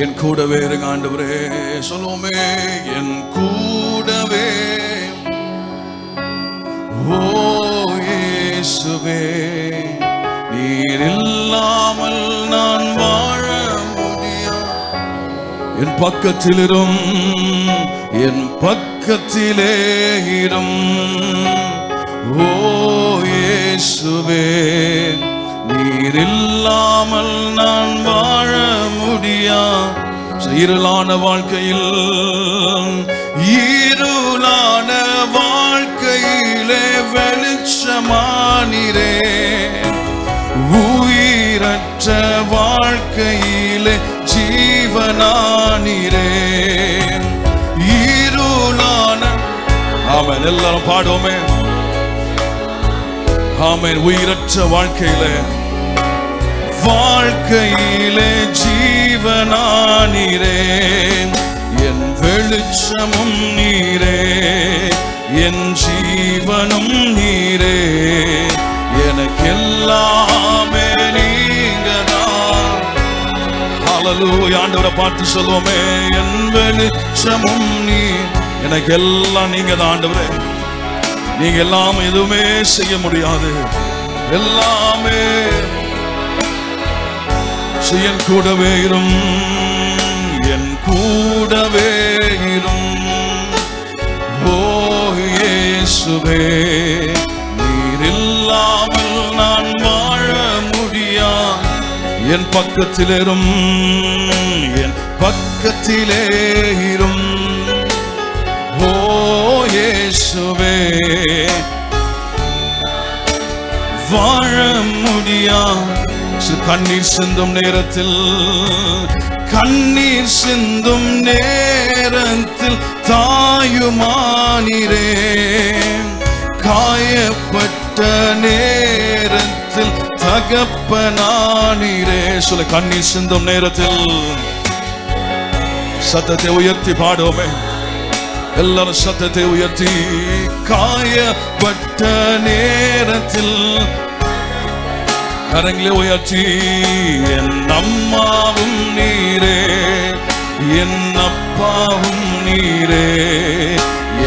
என் கூடவே இருங்க ஆண்டவரே. சொல்லுவோமே, என் கூடவே ஓ இயேசுவே, நீர் இல்லாமல் நான் வாழ முடியாது. என் பக்கத்திலிரும், என் பக்கத்திலே இரும் ஓ இயேசுவே, நீர் இல்லாமல் நான் வாழ முடியாது. இருளான வாழ்க்கையில், இருளான வாழ்க்கையிலே வெளிச்சமானீரே, உயிரற்ற வாழ்க்கையிலே ஜீவனானீரே. இருளான, ஆமென், எல்லாரும் பாடுவோமே, ஆமென். உயிரற்ற வாழ்க்கையிலே ஜீவனானீரே, என் வெளிச்சமும் நீரே, என் ஜீவனும் நீரே, எனக்கெல்லாமே நீங்கதான். ஹல்லேலூயா. ஆண்டவரை பார்த்து சொல்லுவோமே, என் வெளிச்சமும் நீ, எனக்கு எல்லாம் நீங்க தான் ஆண்டவரே. நீங்க எல்லாம் எதுவுமே செய்ய முடியாது, எல்லாமே என் கூடவே இரும், என் கூடவே இரும் ஓ இயேசுவே, நீர் இல்லாமல் நான் வாழ முடியாது. என் பக்கத்திலிரும், என் பக்கத்திலே இரும் ஓ இயேசுவே, வாழ முடியாது. கண்ணீர் சிந்தும் நேரத்தில், கண்ணீர் சிந்தும் நேரத்தில் தாயுமானீரே, காயப்பட்ட நேரத்தில் தகப்பனானீரே. சொல்ல, கண்ணீர் சிந்தும் நேரத்தில் சத்தத்தை உயர்த்தி பாடுவோமே, எல்லாரும் சத்தத்தை உயர்த்தி. காயப்பட்ட நேரத்தில் கரங்களை உயர்த்தி, என் அம்மாவும் நீரே, என் அப்பாவும் நீரே,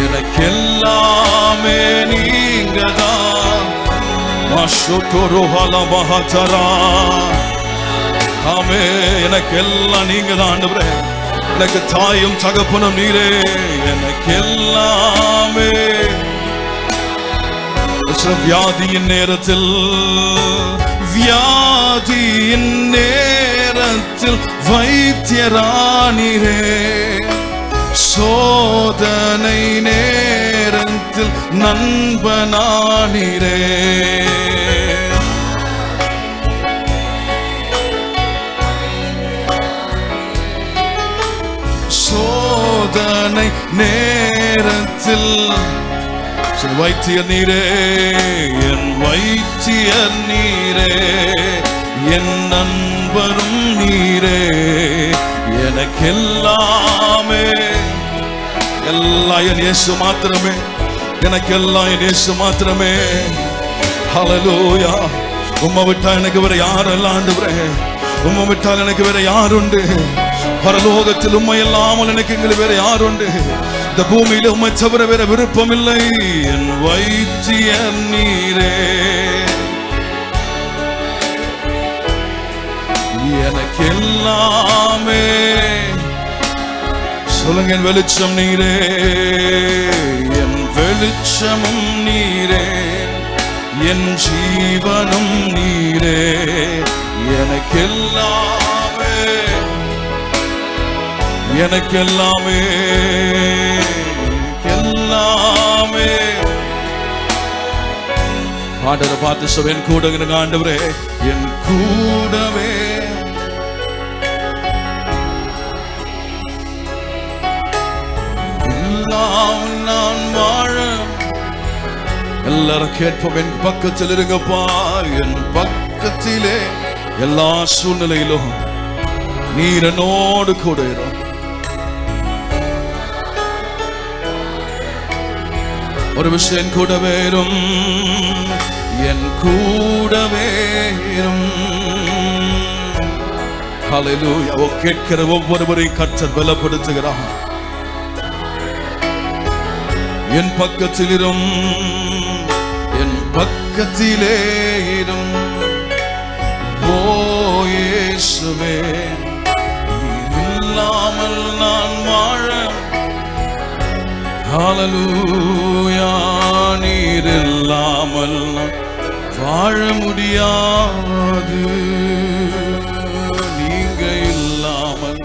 எனக்கெல்லாமே நீங்கதான். ஆமே, எனக்கெல்லாம் நீங்கதான் ஆண்டவரே. எனக்கு தாயும் தகப்பனும் நீரே, எனக்கெல்லாமே. வியாதியின் நேரத்தில், வியாதியின் நேரத்தில் வைத்தியரானீரே, சோதனை நேரத்தில் நண்பனானீரே. சோதனை நேரத்தில் வைத்தியர் நீரே, என் வைத்தியர் நீரே, என் நண்பரும் நீரே, எனக்கெல்லாமே. எல்லாம் என் இயேசு மாத்திரமே, எனக்கெல்லாம் என் இயேசு மாத்திரமே. ஹல்லேலூயா. உம்மை விட்டா எனக்கு வேற யாரெல்லாம் ஆண்டவரே, உம்மை விட்டால் எனக்கு வேற யாருண்டு? பரலோகத்தில் உம்மை இல்லாமல் எனக்கு எங்களுக்கு வேற யாருண்டு? இந்த பூமியில உம்மை தவிர வேற விருப்பம் இல்லை. என் வைத்தியர் நீரே, எனக்கு எல்லாமே. சொல்லுங்க, என் வெளிச்சம் நீரே, என் வெளிச்சமும் நீரே, என் ஜீவனும் நீரே, எனக்கெல்லாமே, எனக்கெல்லாமே, எல்லாமே. ஆண்டவரை பார்த்து சொல்ல, என் கூட ஆண்டவரே, என் கூடவே நான் வாழ. எல்லாரும் கேட்போம், என் பக்கத்தில் இருங்கப்பா, என் பக்கத்திலே எல்லா சூழ்நிலையிலும் நீர் என்னோடு கூட இரும். ஒரு விஷயம் கூடவே இரும், என் கூடவே இரும். ஹல்லேலூயா. கேட்கிற ஒவ்வொருவரையும் கர்த்தர் பலப்படுத்துகிறார். என் பக்கத்திலிரும் என் பக்கத்திலே இரும் ஓ இயேசுவே, நீர் இல்லாமல் நான் வாழ, ஹல்லேலூயா, நீர் இல்லாமல் நான் வாழ முடியாது, நீங்க இல்லாமல்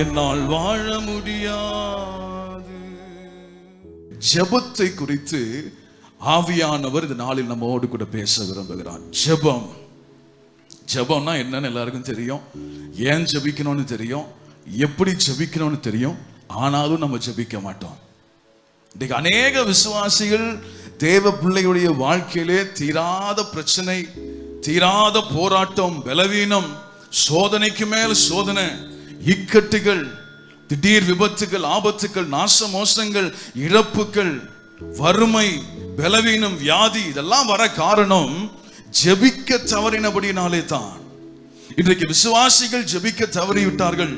என்னால் வாழ முடியாது. ஜெபத்தை குறித்து ஆவியானவர் இந்த நாளில் நம்மோடு கூட பேச விரும்புகிறார். ஜெபம், ஜெபம்னா என்னன்னு எல்லாருக்கும் தெரியும், ஏன் ஜெபிக்கணும்னு தெரியும், எப்படி ஜெபிக்கணும்னு தெரியும். ஆனாலும் நம்ம ஜெபிக்க மாட்டோம். இன்னைக்கு அநேக விசுவாசிகள் தேவ பிள்ளையுடைய வாழ்க்கையிலே தீராத பிரச்சனை, தீராத போராட்டம், பலவீனம், சோதனைக்கு மேல் சோதனை, இக்கட்டுகள், திடீர் விபத்துகள், ஆபத்துகள், நாச மோசங்கள், இழப்புகள், வறுமை, பலவீனம், வியாதி, இதெல்லாம் வர காரணம் ஜெபிக்க தவறினபடினாலே தான். இன்றைக்கு விசுவாசிகள் ஜெபிக்க தவறிவிட்டார்கள்,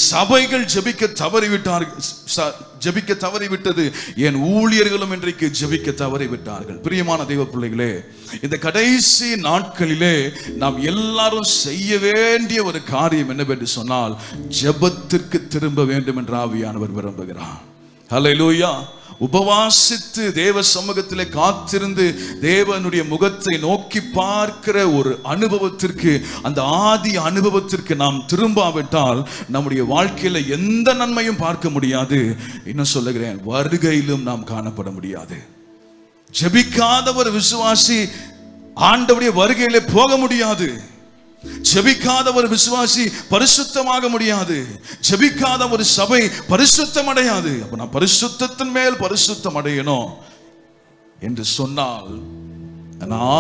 சபைகள் ஜெபிக்க தவறிவிட்டது, என் ஊழியர்களும் இன்றைக்கு ஜெபிக்க தவறிவிட்டார்கள். பிரியமான தெய்வ பிள்ளைகளே, இந்த கடைசி நாட்களிலே நாம் எல்லாரும் செய்ய வேண்டிய ஒரு காரியம் என்னவென்று சொன்னால், ஜெபத்திற்கு திரும்ப வேண்டும் என்று ஆவியானவர் விரும்புகிறார். ஹல்லேலூயா. உபவாசித்து தேவ சமூகத்திலே காத்திருந்து தேவனுடைய முகத்தை நோக்கி பார்க்கிற ஒரு அனுபவத்திற்கு, அந்த ஆதி அனுபவத்திற்கு நாம் திரும்பாவிட்டால் நம்முடைய வாழ்க்கையில எந்த நன்மையும் பார்க்க முடியாது. இன்னும் சொல்லுகிறேன், வருகையிலும் நாம் காணப்பட முடியாது. ஜெபிக்காத ஒரு விசுவாசி ஆண்டவருடைய வருகையிலே போக முடியாது. ஜெபிக்காத ஒரு விசுவாசி பரிசுத்தமாக முடியாது. ஜெபிக்காத ஒரு சபை பரிசுத்தம் அடையாது. அப்ப நான் பரிசுத்தத்தின் மேல் பரிசுத்தம் அடையணும் என்று சொன்னால்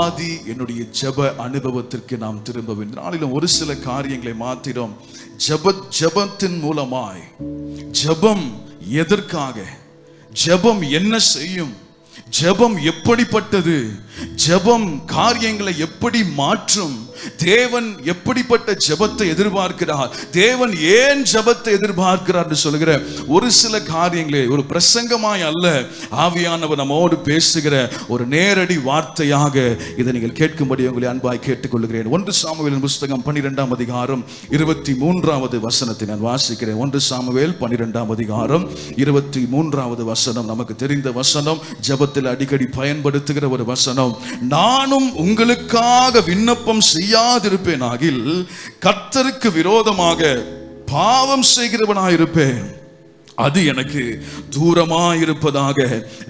ஆதி என்னுடைய ஜெப அனுபவத்திற்கு நாம் திரும்ப வேண்டும். நாளிலும் ஒரு சில காரியங்களை மாத்திரம் ஜெபத்தின் மூலமாய், ஜெபம் எதற்காக, ஜெபம் என்ன செய்யும், ஜெபம் எப்படிப்பட்டது, ஜெபம் காரியங்களை எப்படி மாற்றும், தேவன் எப்படிப்பட்ட ஜெபத்தை எதிர்பார்க்கிறார், தேவன் ஏன் ஜெபத்தை எதிர்பார்க்கிறார் என்று சொல்லுகிற ஒரு சில காரியங்களே ஒரு பிரசங்கமாய் அல்ல, ஆவியானவர் நம்மோடு பேசுகிற ஒரு நேரடி வார்த்தையாக இதை நீங்கள் கேட்கும்படி உங்களை அன்பாய் கேட்டுக்கொள்கிறேன். 1 சாமுவேலின் புஸ்தகம் 12ஆம் அதிகாரம் 23வது வசனத்தை நான் வாசிக்கிறேன். 1 சாமுவேல் 12ஆம் அதிகாரம் 23வது வசனம் நமக்கு தெரிந்த வசனம், ஜெபத்தில் அடிக்கடி பயன்படுத்துகிற ஒரு வசனம். நானும் உங்களுக்காக விண்ணப்பம் செய்யாதிருப்பேனாகில் கர்த்தருக்கு விரோதமாக பாவம் செய்கிறவனாயிருப்பேன், அது எனக்கு தூரமாயிருப்பதாக,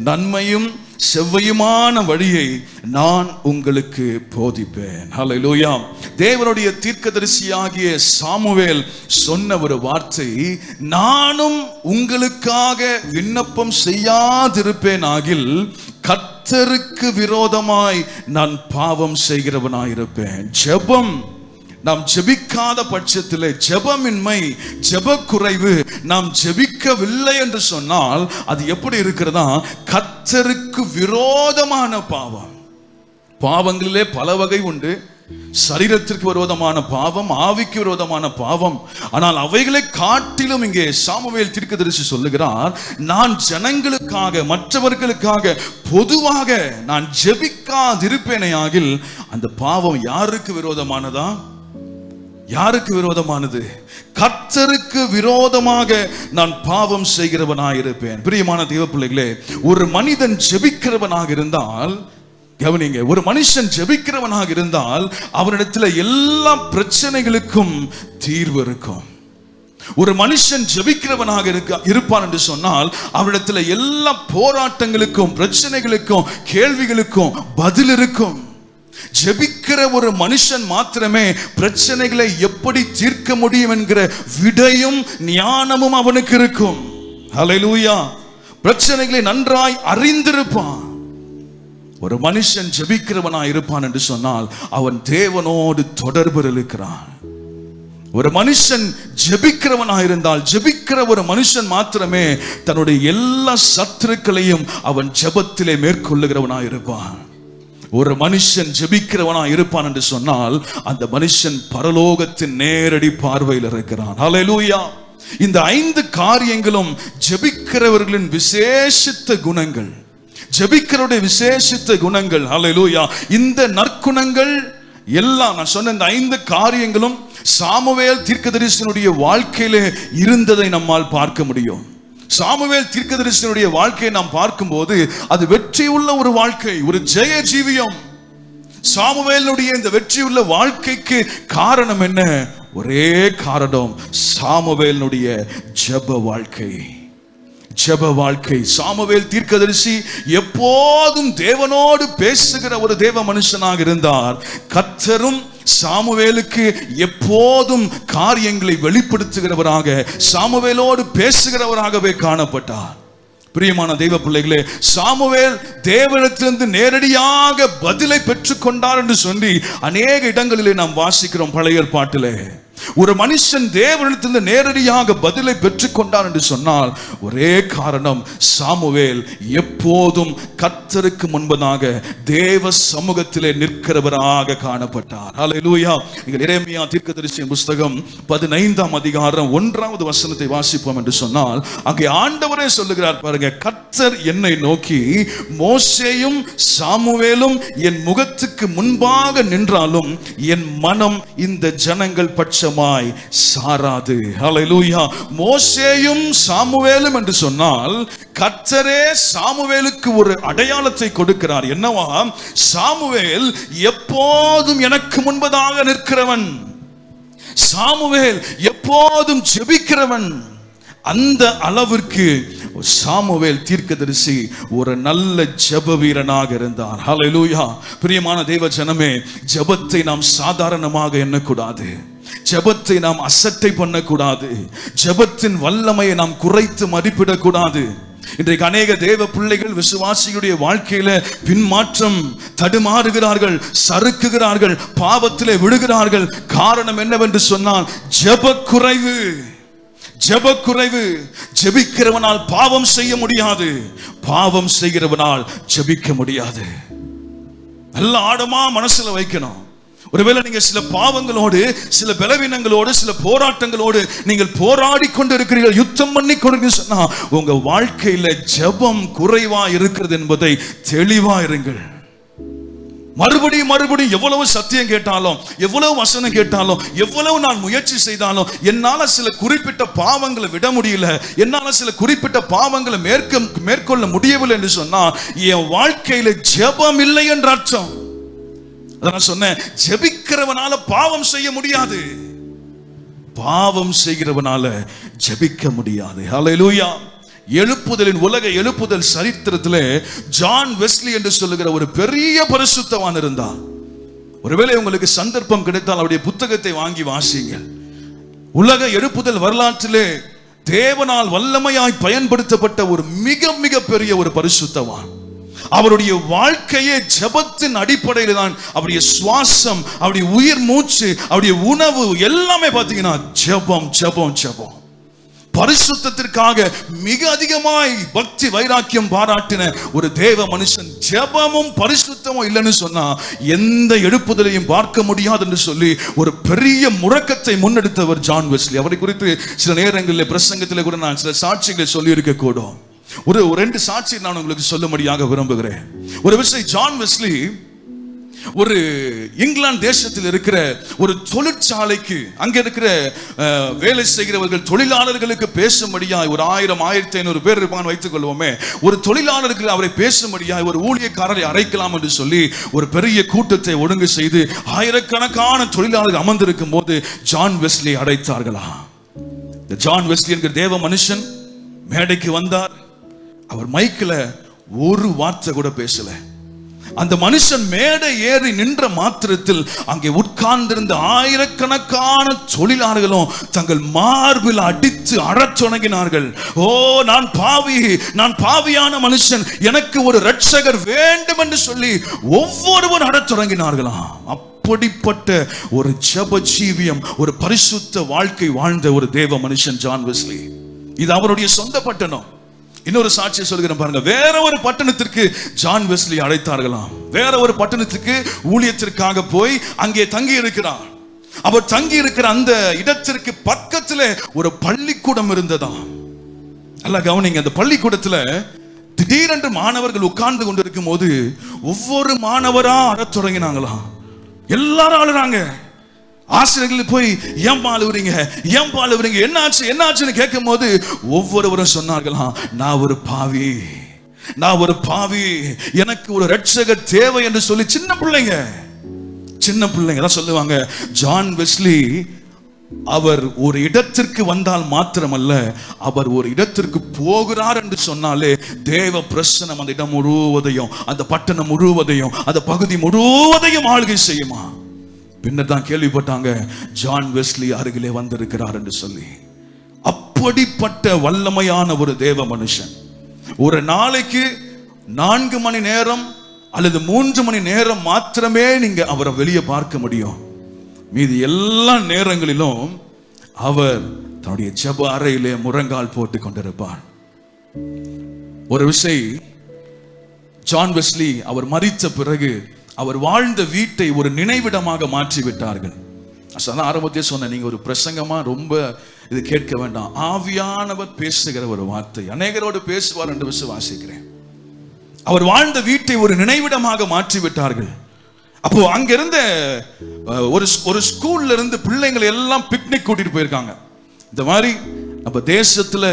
நன்மையும் செவ்வையுமான வழியை நான் உங்களுக்கு போதிப்பேன். ஹல்லேலூயா. தேவனுடைய தீர்க்கதரிசியாகிய சாமுவேல் சொன்ன ஒரு வார்த்தை, நானும் உங்களுக்காக விண்ணப்பம் செய்யாதிருப்பேனாகில் கர்த்தருக்கு விரோதமாய் நான் பாவம் செய்கிறவனாயிருப்பேன். ஜெபம் நாம் ஜெபிக்காத பட்சத்தில், ஜெபமின்மை, ஜெப குறைவு, நாம் ஜெபிக்கவில்லை என்று சொன்னால் அது எப்படி இருக்கிறதா, கர்த்தருக்கு விரோதமான பாவம். பாவங்களிலே பல வகை உண்டு. சரீரத்திற்கு விரோதமான பாவம், ஆவிக்கு விரோதமான பாவம். ஆனால் அவைகளை காட்டிலும் இங்கே சாமுவேல் தீர்க்கதரிசி சொல்லுகிறார், நான் ஜனங்களுக்காக, மற்றவர்களுக்காக பொதுவாக நான் ஜெபிக்காதிருப்பேனையாகில் அந்த பாவம் யாருக்கு விரோதமானதா, யாருக்கு விரோதமானது? கர்த்தருக்கு விரோதமாக நான் பாவம் செய்கிறவனாயிருப்பேன். பிரியமான தேவ பிள்ளைகளே, ஒரு மனிதன் ஜெபிக்கிறவனாக இருந்தால், கவனிங்க, ஒரு மனுஷன் ஜெபிக்கிறவனாக இருந்தால் அவனிடத்தில் எல்லா பிரச்சனைகளுக்கும் தீர்வு இருக்கும். ஒரு மனுஷன் ஜெபிக்கிறவனாக இருப்பான் என்று சொன்னால் அவனிடத்தில் எல்லா போராட்டங்களுக்கும், பிரச்சனைகளுக்கும், கேள்விகளுக்கும் பதில் இருக்கும். ஜெபிக்கிற ஒரு மனுஷன் மாத்திரமே பிரச்சனைகளை எப்படி தீர்க்க முடியும் என்கிற விடையும் ஞானமும் அவனுக்கு இருக்கும். ஹல்லேலூயா. பிரச்சனைகளை நன்றாய் அறிந்திருப்பான். ஒரு மனுஷன் ஜெபிக்கிறவனாய் இருப்பான் என்று சொன்னால் அவன் தேவனோடு தொடர்பு இருக்கிறான். ஒரு மனுஷன் ஜெபிக்கிறவனாக இருந்தால், ஜெபிக்கிற ஒரு மனுஷன் மாத்திரமே தன்னுடைய எல்லா சத்துருக்களையும் அவன் ஜெபத்திலே மேற்கொள்ளுகிறவனாக இருப்பான். ஒரு மனுஷன் ஜெபிக்கிறவனா இருப்பான் என்று சொன்னால் அந்த மனுஷன் பரலோகத்தின் நேரடி பார்வையில் இருக்கிறான். ஹல்லேலூயா. இந்த 5 காரியங்களும் ஜெபிக்கிறவர்களின் விசேஷித்த குணங்கள், ஜெபிக்கிறவருடைய விசேஷித்த குணங்கள். ஹல்லேலூயா. இந்த நற்குணங்கள் எல்லாம் நான் சொன்ன இந்த 5 காரியங்களும் சாமுவேல் தீர்க்கதரிசியினுடைய வாழ்க்கையிலே இருந்ததை நம்மால் பார்க்க முடியும். சாமுவேல் தீர்க்கதரிசியினுடைய வாழ்க்கையை நாம் பார்க்கும்போது அது வெற்றியுள்ள ஒரு வாழ்க்கை, ஒரு ஜெய ஜீவியம். சாமுவேலுடைய இந்த வெற்றியுள்ள வாழ்க்கைக்கு காரணம் என்ன? ஒரே காரணம், சாமுவேலுடைய ஜெப வாழ்க்கை. ஜெப வாழ்க்கை. சாமுவேல் தீர்க்கதரிசி எப்போதும் தேவனோடு பேசுகிற ஒரு தேவ மனுஷனாக இருந்தார். கர்த்தரும் சாமுவேலுக்கு எப்போதும் காரியங்களை வெளிப்படுத்துகிறவராக, சாமுவேலோடு பேசுகிறவராகவே காணப்பட்டார். பிரியமான தெய்வ பிள்ளைகளே, சாமுவேல் தேவனிடத்திலிருந்து நேரடியாக பதிலை பெற்றுக்கொண்டார் என்று சொல்லி அநேக இடங்களிலே நாம் வாசிக்கிறோம். பழைய ஏற்பாட்டிலே ஒரு மனுஷன் தேவனிடத்திலிருந்து நேரடியாக பதிலை பெற்றுக்கொண்டார் என்று சொன்னால் ஒரே காரணம், சாமுவேல் எப்போதும் கர்த்தருக்கு முன்பதாக தேவ சமூகத்திலே நிற்கிறவராக காணப்பட்டார். ஹல்லேலூயா. நீங்கள் எரேமியா தீர்க்கதரிசியின் புத்தகம் 15ஆம் அதிகாரம் 1வது வசனத்தை வாசிப்போம் என்று சொன்னால் அங்கே ஆண்டவரே சொல்லுகிறார் பாருங்க, கர்த்தர் என்னை நோக்கி, மோசேயும் சாமுவேலும் என் முகத்துக்கு முன்பாக நின்றாலும் என் மனம் இந்த ஜனங்கள் பட்ச சாராது. ஹல்லேலூயா. மோசேயும் சாமுவேலும் என்று சொன்னால் கர்த்தரே சாமுவேலுக்கு ஒரு அடையாளத்தை கொடுக்கிறார். என்னவா? சாமுவேல் எப்போதும் எனக்கு முன்பதாக நிற்கிறவன், சாமுவேல் எப்போதும் ஜெபிக்கிறவன். அந்த அளவிற்கு சாமுவேல் தீர்க்கதரிசி ஒரு நல்ல ஜெப வீரனாக இருந்தார். ஹல்லேலூயா. பிரியமான தேவ ஜனமே, ஜெபத்தை நாம் சாதாரணமாக எண்ணக்கூடாது. ஜெபத்தை நாம் அசட்டை பண்ணக்கூடாது. ஜெபத்தின் வல்லமையை நாம் குறைத்து மதிப்பிடக்கூடாது. இன்றைக்கு அநேக தேவ பிள்ளைகள் விசுவாசிகளுடைய வாழ்க்கையில பின்மாற்றம், தடுமாறுகிறார்கள், சறுக்குகிறார்கள், பாவத்திலே விழுகிறார்கள். காரணம் என்னவென்று சொன்னால் ஜெபக்குறைவு. ஜெபக்குறைவு. ஜெபிக்கிறவனால் பாவம் செய்ய முடியாது, பாவம் செய்கிறவனால் ஜெபிக்க முடியாது. நல்ல ஆழமா மனசுல வைக்கணும். ஒருவேளை நீங்க சில பாவங்களோடு, சில பலவீனங்களோடு, சில போராட்டங்களோடு நீங்கள் போராடி கொண்டு இருக்கிறீர்கள், யுத்தம் பண்ணி கொண்டு சொன்னா உங்க வாழ்க்கையில ஜெபம் குறைவா இருக்கிறது என்பதை தெளிவா இருங்கள். மறுபடியும் மறுபடியும் எவ்வளவு சத்தியம் கேட்டாலும், எவ்வளவு வசனம் கேட்டாலும், எவ்வளவு நான் முயற்சி செய்தாலும் என்னால சில குறிப்பிட்ட பாவங்களை விட முடியல, என்னால சில குறிப்பிட்ட பாவங்களை மேற்கொள்ள முடியவில்லை என்று சொன்னா என் வாழ்க்கையில ஜெபம் இல்லை என்ற அர்த்தம். அதான் சொன்னேன், ஜெபிக்கிறவனால பாவம் செய்ய முடியாது, பாவம் செய்கிறவனால ஜெபிக்க முடியாது. ஹல்லேலூயா. எழுப்புதலின் உலக எழுப்புதல் சரித்திரத்திலே ஜான் வெஸ்லி என்று சொல்லுகிற ஒரு பெரிய பரிசுத்தவான் இருந்தார். ஒருவேளை உங்களுக்கு சந்தர்ப்பம் கிடைத்தால் அவருடைய புத்தகத்தை வாங்கி வாசிங்கள். உலக எழுப்புதல் வரலாற்றிலே தேவனால் வல்லமையாய் பயன்படுத்தப்பட்ட ஒரு மிக மிக பெரிய ஒரு பரிசுத்தவான். அவருடைய வாழ்க்கையே ஜெபத்தின் அடிப்படையில் தான். அவருடைய சுவாசம், அவருடைய உயிர் மூச்சு, அவருடைய உணவு எல்லாமே பார்த்தீங்கன்னா ஜெபம் ஜெபம் ஜெபம். பரிசுத்தத்திற்காக மிக அதிகமாய் பக்தி வைராக்கியம் பாராட்டின ஒரு தேவ மனுஷன். ஜெபமும் பரிசுத்தமும் இல்லைன்னு சொன்னா எந்த எழுப்புதலையும் பார்க்க முடியாது என்று சொல்லி ஒரு பெரிய முழக்கத்தை முன்னெடுத்தவர் ஜான் வெஸ்லி. அவரை குறித்து சில நேரங்களில் பிரசங்கத்தில் கூட நான் சில சாட்சிகளை சொல்லி இருக்க கூடும். ஒரு 2 சாட்சி நான் உங்களுக்கு சொல்லும்படியாக விரும்புகிறேன். ஒரு விஷயம், ஜான் வெஸ்லி ஒரு இங்கிலாந்து தேசத்தில் இருக்கிற ஒரு தொழிற்சாலைக்கு அங்க இருக்கிற வேலை செய்கிறவர்கள் தொழிலாளர்களுக்கு பேசும்படியாய் ஒரு 1000-1500 பேர் இருப்பான்னு வைத்துக் கொள்வோமே, ஒரு தொழிலாளர்கள் அவரை பேசும்படியாய் ஒரு ஊழியக்காரரை அழைக்கலாம் என்று சொல்லி ஒரு பெரிய கூட்டத்தை ஒழுங்கு செய்து ஆயிரக்கணக்கான தொழிலாளர்கள் அமர்ந்திருக்கும் போது ஜான் வெஸ்லி அழைத்தார்களா. ஜான் வெஸ்லி என்கிற தேவ மனுஷன் மேடைக்கு வந்தார். அவர் மைக்கில் ஒரு வார்த்தை கூட பேசல. அந்த மனுஷன் மேடை ஏறி நின்ற மாத்திரத்தில் அங்கே உட்கார்ந்திருந்த ஆயிரக்கணக்கான தொழிலாளர்களும் தங்கள் மார்பில் அடித்து அழத் தொடங்கினார்கள். ஓ, நான் பாவி, நான் பாவியான மனுஷன், எனக்கு ஒரு இரட்சகர் வேண்டும் என்று சொல்லி ஒவ்வொருவரும் அழத் தொடங்கினார்களாம். அப்படிப்பட்ட ஒரு ஜெப ஜீவியம், ஒரு பரிசுத்த வாழ்க்கை வாழ்ந்த ஒரு தேவ மனுஷன் ஜான் வெஸ்லி. இது அவருடைய சொந்த பட்டணம், இன்னொரு சாட்சியை சொல்கிறேன் பாருங்க. வேற ஒரு பட்டணத்திற்கு ஜான் வெஸ்லி அழைத்தார்களாம். வேற ஒரு பட்டணத்துக்கு ஊழியத்திற்காக போய் அங்கே தங்கி இருக்கிறார். அவர் தங்கி இருக்கிற அந்த இடத்திற்கு பக்கத்துல ஒரு பள்ளிக்கூடம் இருந்ததாம். நல்லா கவனிங்க. அந்த பள்ளிக்கூடத்துல திடீரென்று மாணவர்கள் உட்கார்ந்து கொண்டிருக்கும் போது ஒவ்வொரு மாணவரா அழத் தொடங்கினாங்களாம். எல்லாரும் அழுறாங்க. ஆசிரியர்கள் போய் ஏன் அழுவுறீங்க, ஏன் அழுவுறீங்க, என்னாச்சுன்னு கேட்கும் போது ஒவ்வொருவரும் சொன்னார்களாம், நான் ஒரு பாவி, நான் ஒரு பாவி, எனக்கு ஒரு ரட்சகர் தேவை என்று சொல்லி சின்ன பிள்ளைங்க தான் சொல்லுவாங்க. ஜான் வெஸ்லி அவர் ஒரு இடத்திற்கு வந்தால் மாத்திரமல்ல, அவர் ஒரு இடத்திற்கு போகிறார் என்று சொன்னாலே தேவ பிரசன்னம் அந்த இடம் முழுவதையும், அந்த பட்டணம் முழுவதையும், அந்த பகுதி முழுவதையும் ஆளுகை செய்யுமா. பின்னர் தான் கேள்விப்பட்டாங்க ஜான் வெஸ்லி அருகிலே வந்திருக்கிறார் என்று சொல்லி. அப்படிப்பட்ட வல்லமையான ஒரு தேவ மனுஷன். ஒரு நாளைக்கு 4 மணி நேரம் அல்லது 3 மணி நேரம் மாத்திரமே நீங்க அவரை வெளியே பார்க்க முடியும். மீதி எல்லா நேரங்களிலும் அவர் தன்னுடைய ஜெப அறையிலே முழங்கால் போட்டு கொண்டிருப்பார். ஒரு விஷயம், ஜான் வெஸ்லி அவர் மரித்த பிறகு அவர் வாழ்ந்த வீட்டை ஒரு நினைவிடமாக மாற்றி விட்டார்கள். ஆரம்பத்தே சொன்ன, நீங்க ஒரு பிரசங்கமா ரொம்ப இது கேட்க வேண்டாம். ஆவியானவர் பேசுகிற ஒரு வார்த்தை அநேகரோடு பேசுவார் என்று விசுவாசிக்கிறேன். அவர் வாழ்ந்த வீட்டை ஒரு நினைவிடமாக மாற்றி விட்டார்கள். அப்போ அங்கிருந்த ஒரு ஸ்கூல்ல இருந்து பிள்ளைங்களை எல்லாம் பிக்னிக் கூட்டிட்டு போயிருக்காங்க. இந்த மாதிரி நம்ம தேசத்துல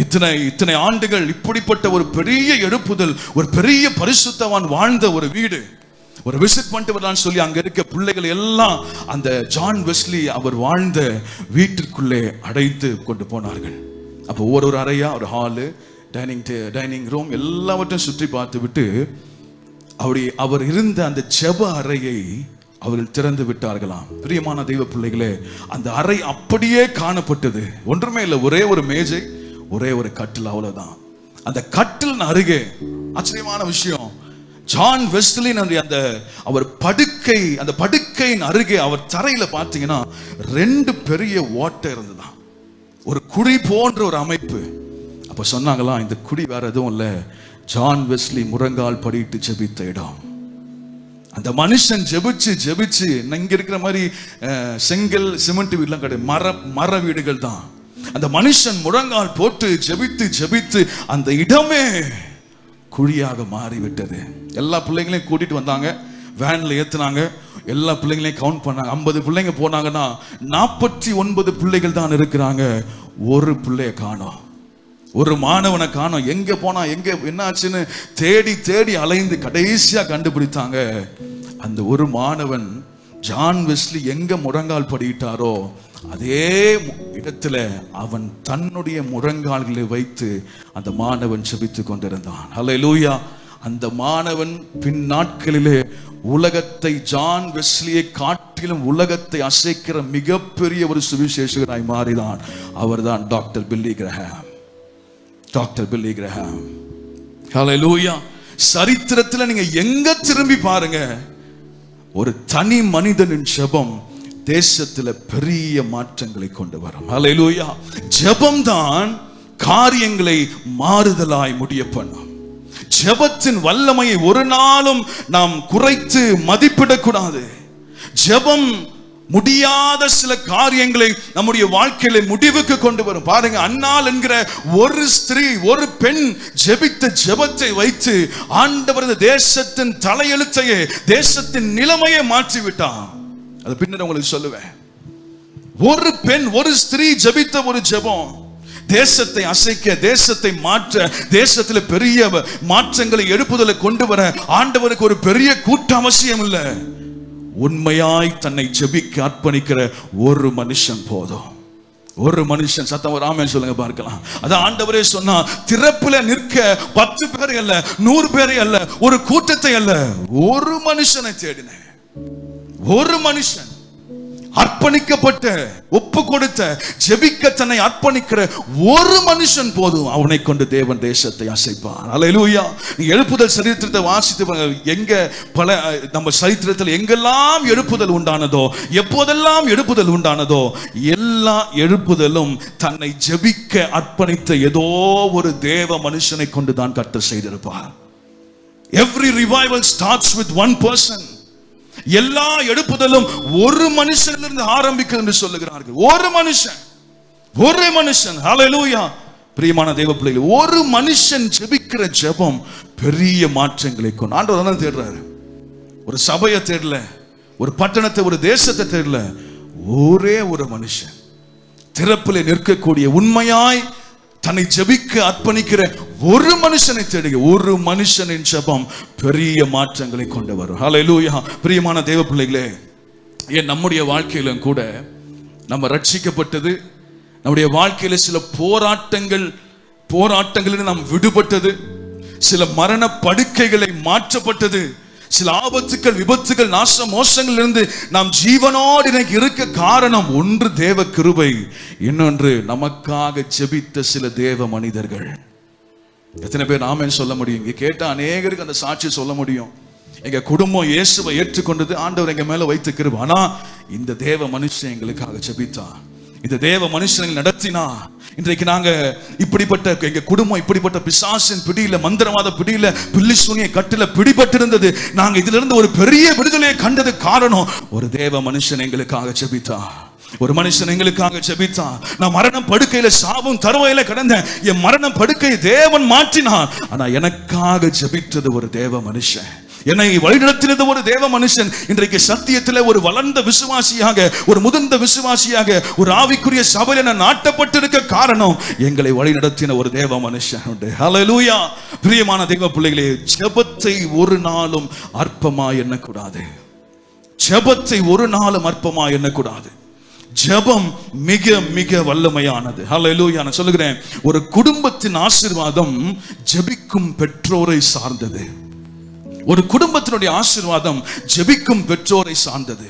இத்தனை ஆண்டுகள் இப்படிப்பட்ட ஒரு பெரிய எழுப்புதல், ஒரு பெரிய பரிசுத்தவான் வாழ்ந்த ஒரு வீடு, ஒரு விசிட் பண்ணிட்டு வரலான்னு சொல்லி அங்க இருக்க பிள்ளைகள் எல்லாம் அந்த ஜான் வெஸ்லி அவர் வாழ்ந்த வீட்டிற்குள்ளே அடைத்து கொண்டு போனார்கள். அப்போ ஒரு அறையா, ஒரு ஹாலு, டைனிங் ரூம் எல்லாவற்றையும் சுற்றி பார்த்து விட்டு அவர் இருந்த அந்த ஜெப அறையை அவர்கள் திறந்து விட்டார்களாம். பிரியமான தெய்வ பிள்ளைகளே, அந்த அறை அப்படியே காணப்பட்டது. ஒன்றுமே இல்லை, ஒரே ஒரு மேஜை, ஒரே ஒரு கட்டில், அவ்வளவுதான். அந்த கட்டில் அருகே ஆச்சரியமான விஷயம், ஜான் வெஸ்லின் அந்த அவர் படுக்கை, அந்த படுக்கையின் அருகே அவர் தரையில பார்த்தீங்கன்னா 2 பெரிய ஓட்டை இருந்ததுதான், ஒரு குழி போன்ற ஒரு அமைப்பு. அப்ப சொன்னாங்களாம், இந்த குழி வேற எதுவும் இல்லை, ஜான் வெஸ்லி முழங்கால் படிட்டு ஜெபித்த இடம். அந்த மனுஷன் ஜெபிச்சு இங்க இருக்கிற மாதிரி செங்கல் சிமெண்ட் வீடுலாம் கிடையாது, மர வீடுகள் தான். அந்த மனுஷன் முழங்கால் போட்டு ஜெபித்து அந்த இடமே குழியாக மாறிவிட்டது. எல்லா பிள்ளைங்களையும் கூட்டிட்டு வந்தாங்க, வேன்ல ஏத்துனாங்க, எல்லா பிள்ளைங்களையும் கவுண்ட் பண்ணாங்க. 50 பிள்ளைங்க போனாங்கன்னா 49 பிள்ளைகள் தான் இருக்கிறாங்க. ஒரு பிள்ளைய காணோம், ஒரு மாணவனை காணோம். எங்க போனா, எங்க என்னாச்சுன்னு தேடி அலைந்து கடைசியா கண்டுபிடித்தாங்க. அந்த ஒரு மாணவன் ஜான் வெஸ்லி எங்க முழங்கால் படிட்டாரோ அதே இடத்துல அவன் தன்னுடைய முழங்கால்களை வைத்து அந்த மாணவன் ஜெபித்து கொண்டிருந்தான். ஹல்லேலூயா. அந்த மாணவன் பின் நாட்களிலே உலகத்தை, ஜான் வெஸ்லியை காட்டிலும் உலகத்தை அசைக்கிற மிகப்பெரிய ஒரு சுவிசேஷகராய் மாறினான். அவர்தான் டாக்டர் பில்லி கிரஹாம். ஹல்லேலூயா. சரித்திரத்துல நீங்க எங்க திரும்பி பாருங்க, ஒரு தனி மனிதனின் ஜெபம் தேசத்துல பெரிய மாற்றங்களை கொண்டு வரும். ஹல்லேலூயா. ஜெபம் தான் காரியங்களை மாறுதலாய் முடிய பண்ணும். ஜெபத்தின் வல்லமையை ஒரு நாளும் நாம் குறைத்து மதிப்பிடக்கூடாது. ஜெபம் முடியாத சில காரியங்களை நம்முடைய வாழ்க்கையில முடிவுக்கு கொண்டு வரும். பாருங்க, அன்னாள் என்கிற ஒரு ஸ்திரீ, ஒரு பெண் ஜெபித்த ஜெபத்தை வைத்து ஆண்டவர் தேசத்தின் தலையெழுத்தையே, தேசத்தின் நிலைமையை மாற்றி விட்டான். அது பின்னர் உங்களுக்கு சொல்லுவேன். ஒரு பெண், ஒரு ஸ்திரீ ஜெபித்த ஒரு ஜெபம் தேசத்தை அசைக்க, தேசத்தை மாற்ற, தேசத்தில் பெரிய மாற்றங்களை எழுப்புதலை கொண்டு வர ஆண்டவருக்கு ஒரு பெரிய கூட்ட அவசியம் இல்லை. உண்மையாய் தன்னை ஜெபிக்க அர்ப்பணிக்கிற ஒரு மனுஷன் போதும். ஒரு மனுஷன், சத்தம் ஒரு ஆமென் சொல்லுங்க பார்க்கலாம். அதான் ஆண்டவரே சொன்னா, திறப்புல நிற்க 10 பேரை அல்ல, 100 பேரை அல்ல, ஒரு கூட்டத்தை அல்ல, ஒரு மனுஷனை தேடினேன். ஒரு மனுஷன். அர்ப்பணிக்கப்பட்ட, ஒப்பு கொடுத்த, ஜெபிக்க தன்னை அர்ப்பணிக்கிற ஒரு மனுஷன் போதும், அவனை கொண்டு தேவன் தேசத்தை அசைப்பார். அல்லேலூயா. நீங்க எழுப்புதல் சரித்திரத்தை வாசித்து எங்க பல நம்ம சரித்திரத்தில் எங்கெல்லாம் எழுப்புதல் உண்டானதோ, எப்போதெல்லாம் எழுப்புதல் உண்டானதோ, எல்லா எழுப்புதலும் தன்னை ஜெபிக்க அர்ப்பணித்த ஏதோ ஒரு தேவ மனுஷனை கொண்டு தான் கர்த்தர் செய்திருப்பார். Every revival starts with one person. எல்லா எழுப்புதலும் ஒரு மனுஷனிலிருந்து ஆரம்பிக்கிறது என்று சொல்லுகிறார்கள். ஒரு மனுஷன். ஹல்லேலூயா. பிரியமான தேவ பிள்ளைகளே, ஒரு மனுஷன் ஜெபிக்கிற ஜெபம் பெரிய மாற்றங்களை கொண்டு ஆண்டவர் தான் தேடுறாரு. ஒரு சபையை தேடல, ஒரு பட்டணத்தை, ஒரு தேசத்தை தேடல, ஒரே ஒரு மனுஷன் திறப்பிலே நிற்கக்கூடிய, உண்மையாய் தன்னை ஜெபிக்க அர்ப்பணிக்கிற ஒரு மனுஷனை தேடுங்க. ஒரு மனுஷனின் ஜெபம் பெரிய மாற்றங்களை கொண்டு வரும். ஹல்லேலூயா. பிரியமான தேவ பிள்ளைகளே, ஏன் நம்முடைய வாழ்க்கையிலும் கூட நம்ம ரட்சிக்கப்பட்டது, நம்முடைய வாழ்க்கையில சில போராட்டங்களில் நாம் விடுபட்டது, சில மரண படுக்கைகளை மாற்றப்பட்டது, சில ஆபத்துக்கள், விபத்துகள், நாச மோசங்கள் இருந்து நாம் ஜீவனோடு எனக்கு இருக்க காரணம் ஒன்று தேவ கிருபை, இன்னொன்று நமக்காக ஜெபித்த சில தேவ மனிதர்கள். எத்தனை பேர் ஆமென் சொல்ல முடியும்? இங்க கேட்ட அநேகருக்கு அந்த சாட்சி சொல்ல முடியும். எங்க குடும்பம் இயேசுவை ஏற்றுக்கொண்டது ஆண்டவர் எங்க மேல வைத்த கிருபை. ஆனா இந்த தேவ மனுஷன் எங்களுக்காக ஜெபித்தா, இந்த தேவ மனுஷனை நடத்தினா, இன்றைக்கு நாங்க இப்படிப்பட்ட, எங்க குடும்பம் இப்படிப்பட்ட பிசாசின் பிடியில, மந்திரவாத பிடியில, பில்லி சூனிய கட்டில பிடிபட்டிருந்தது. நாங்க இதுல இருந்து ஒரு பெரிய விடுதலையை கண்டது காரணம் ஒரு தேவ மனுஷன் எங்களுக்காக ஜெபித்தா. ஒரு மனுஷன் எங்களுக்காக ஜெபித்தா. நான் மரண படுக்கையில, சாபம் தருவாயில கடந்தேன். என் மரண படுக்கையை தேவன் மாற்றினார். ஆனா எனக்காக ஜெபித்தது ஒரு தேவ மனுஷன், என்னை வழிநடத்தினது ஒரு தேவ மனுஷன். இன்றைக்கு சத்தியத்தில் ஒரு வளர்ந்த விசுவாசியாக, ஒரு முதிர்ந்த விசுவாசியாக, ஒரு ஆவிக்குரிய சபையில் என நாட்டப்பட்டிருக்க காரணம் எங்களை வழிநடத்தின ஒரு தேவ மனுஷன் உண்டு. ஹல்லேலூயா. பிரியமான தேவ பிள்ளைகளே, ஜெபத்தை ஒரு நாளும் அற்பமாய் எண்ணக்கூடாது. ஜெபத்தை ஒரு நாளும் அற்பமாய் எண்ணக்கூடாது. ஜெபம் மிக மிக வல்லமையானது. ஹல்லேலூயா. நான் சொல்லுகிறேன், ஒரு குடும்பத்தின் ஆசீர்வாதம் ஜெபிக்கும் பெற்றோரை சார்ந்தது. ஒரு குடும்பத்தினுடைய ஆசீர்வாதம் ஜெபிக்கும் பெற்றோரை சார்ந்தது.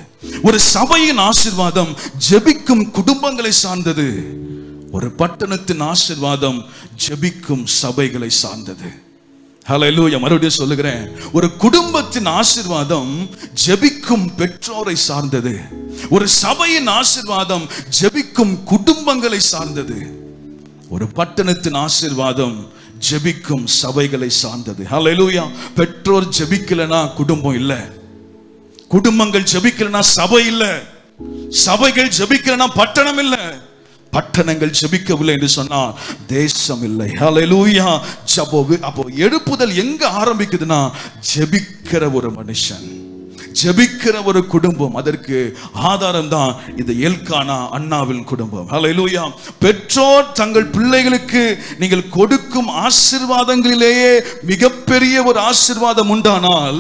ஒரு சபையின் ஆசீர்வாதம் ஜெபிக்கும் குடும்பங்களை சார்ந்தது. ஒரு பட்டணத்தின் ஆசீர்வாதம் ஜெபிக்கும் சபைகளை சார்ந்தது. ஹல்லேலூயா. மறுபடியும் சொல்லுகிறேன், ஒரு குடும்பத்தின் ஆசீர்வாதம் ஜெபிக்கும் பெற்றோரை சார்ந்தது. ஒரு சபையின் ஆசீர்வாதம் ஜெபிக்கும் குடும்பங்களை சார்ந்தது. ஒரு பட்டணத்தின் ஆசீர்வாதம் ஜெபிக்கும் சபைகளை சார்ந்தது. ஹல்லேலூயா. பெற்றோர் ஜெபிக்கலனா குடும்பம் இல்ல, குடும்பங்கள் ஜெபிக்கலனா சபை இல்ல, சபைகள் ஜெபிக்கலனா பட்டணம் இல்ல, பட்டணங்கள் ஜெபிக்கவில்லை என்று சொன்னால் தேசம் இல்லை. ஹல்லேலூயா. அப்போ எழுப்புதல் எங்க ஆரம்பிக்குதுன்னா, ஜெபிக்கிற ஒரு மனுஷன், ஜெபிக்கிற ஒரு குடும்பம். அதற்கு ஆதாரம் தான் இந்த எல்கானா அண்ணாவின் குடும்பம். ஹல்லேலூயா. பெற்றோர் தங்கள் பிள்ளைகளுக்கு நீங்கள் கொடுக்கும் ஆசீர்வாதங்களிலேயே மிகப்பெரிய ஒரு ஆசீர்வாதம் உண்டானால்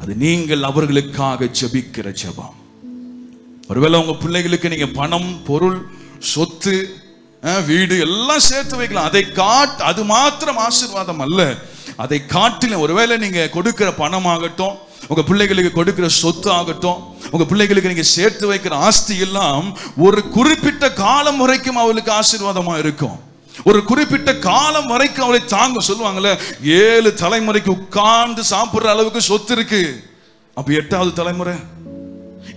அது நீங்கள் அவர்களுக்காக ஜெபிக்கிற ஜெபம். ஒருவேளை உங்க பிள்ளைகளுக்கு நீங்க பணம், பொருள், சொத்து, வீடு எல்லாம் சேர்த்து வைக்கலாம். அது மாத்திரம் ஆசீர்வாதம் அல்ல. அதை காட்டிலும் ஒருவேளை நீங்க கொடுக்கிற பணம் ஆகட்டும், உங்க பிள்ளைகளுக்கு கொடுக்கிற சொத்து ஆகட்டும், உங்க பிள்ளைகளுக்கு நீங்க சேர்த்து வைக்கிற ஆஸ்தி எல்லாம் ஒரு குறிப்பிட்ட காலம் வரைக்கும் அவளுக்கு ஆசீர்வாதமா இருக்கும். ஒரு குறிப்பிட்ட காலம் வரைக்கும் அவளை தாங்க. சொல்லுவாங்கல்ல, 7 தலைமுறைக்கு உட்கார்ந்து சாப்பிடுற அளவுக்கு சொத்து இருக்கு. அப்ப 8வது தலைமுறை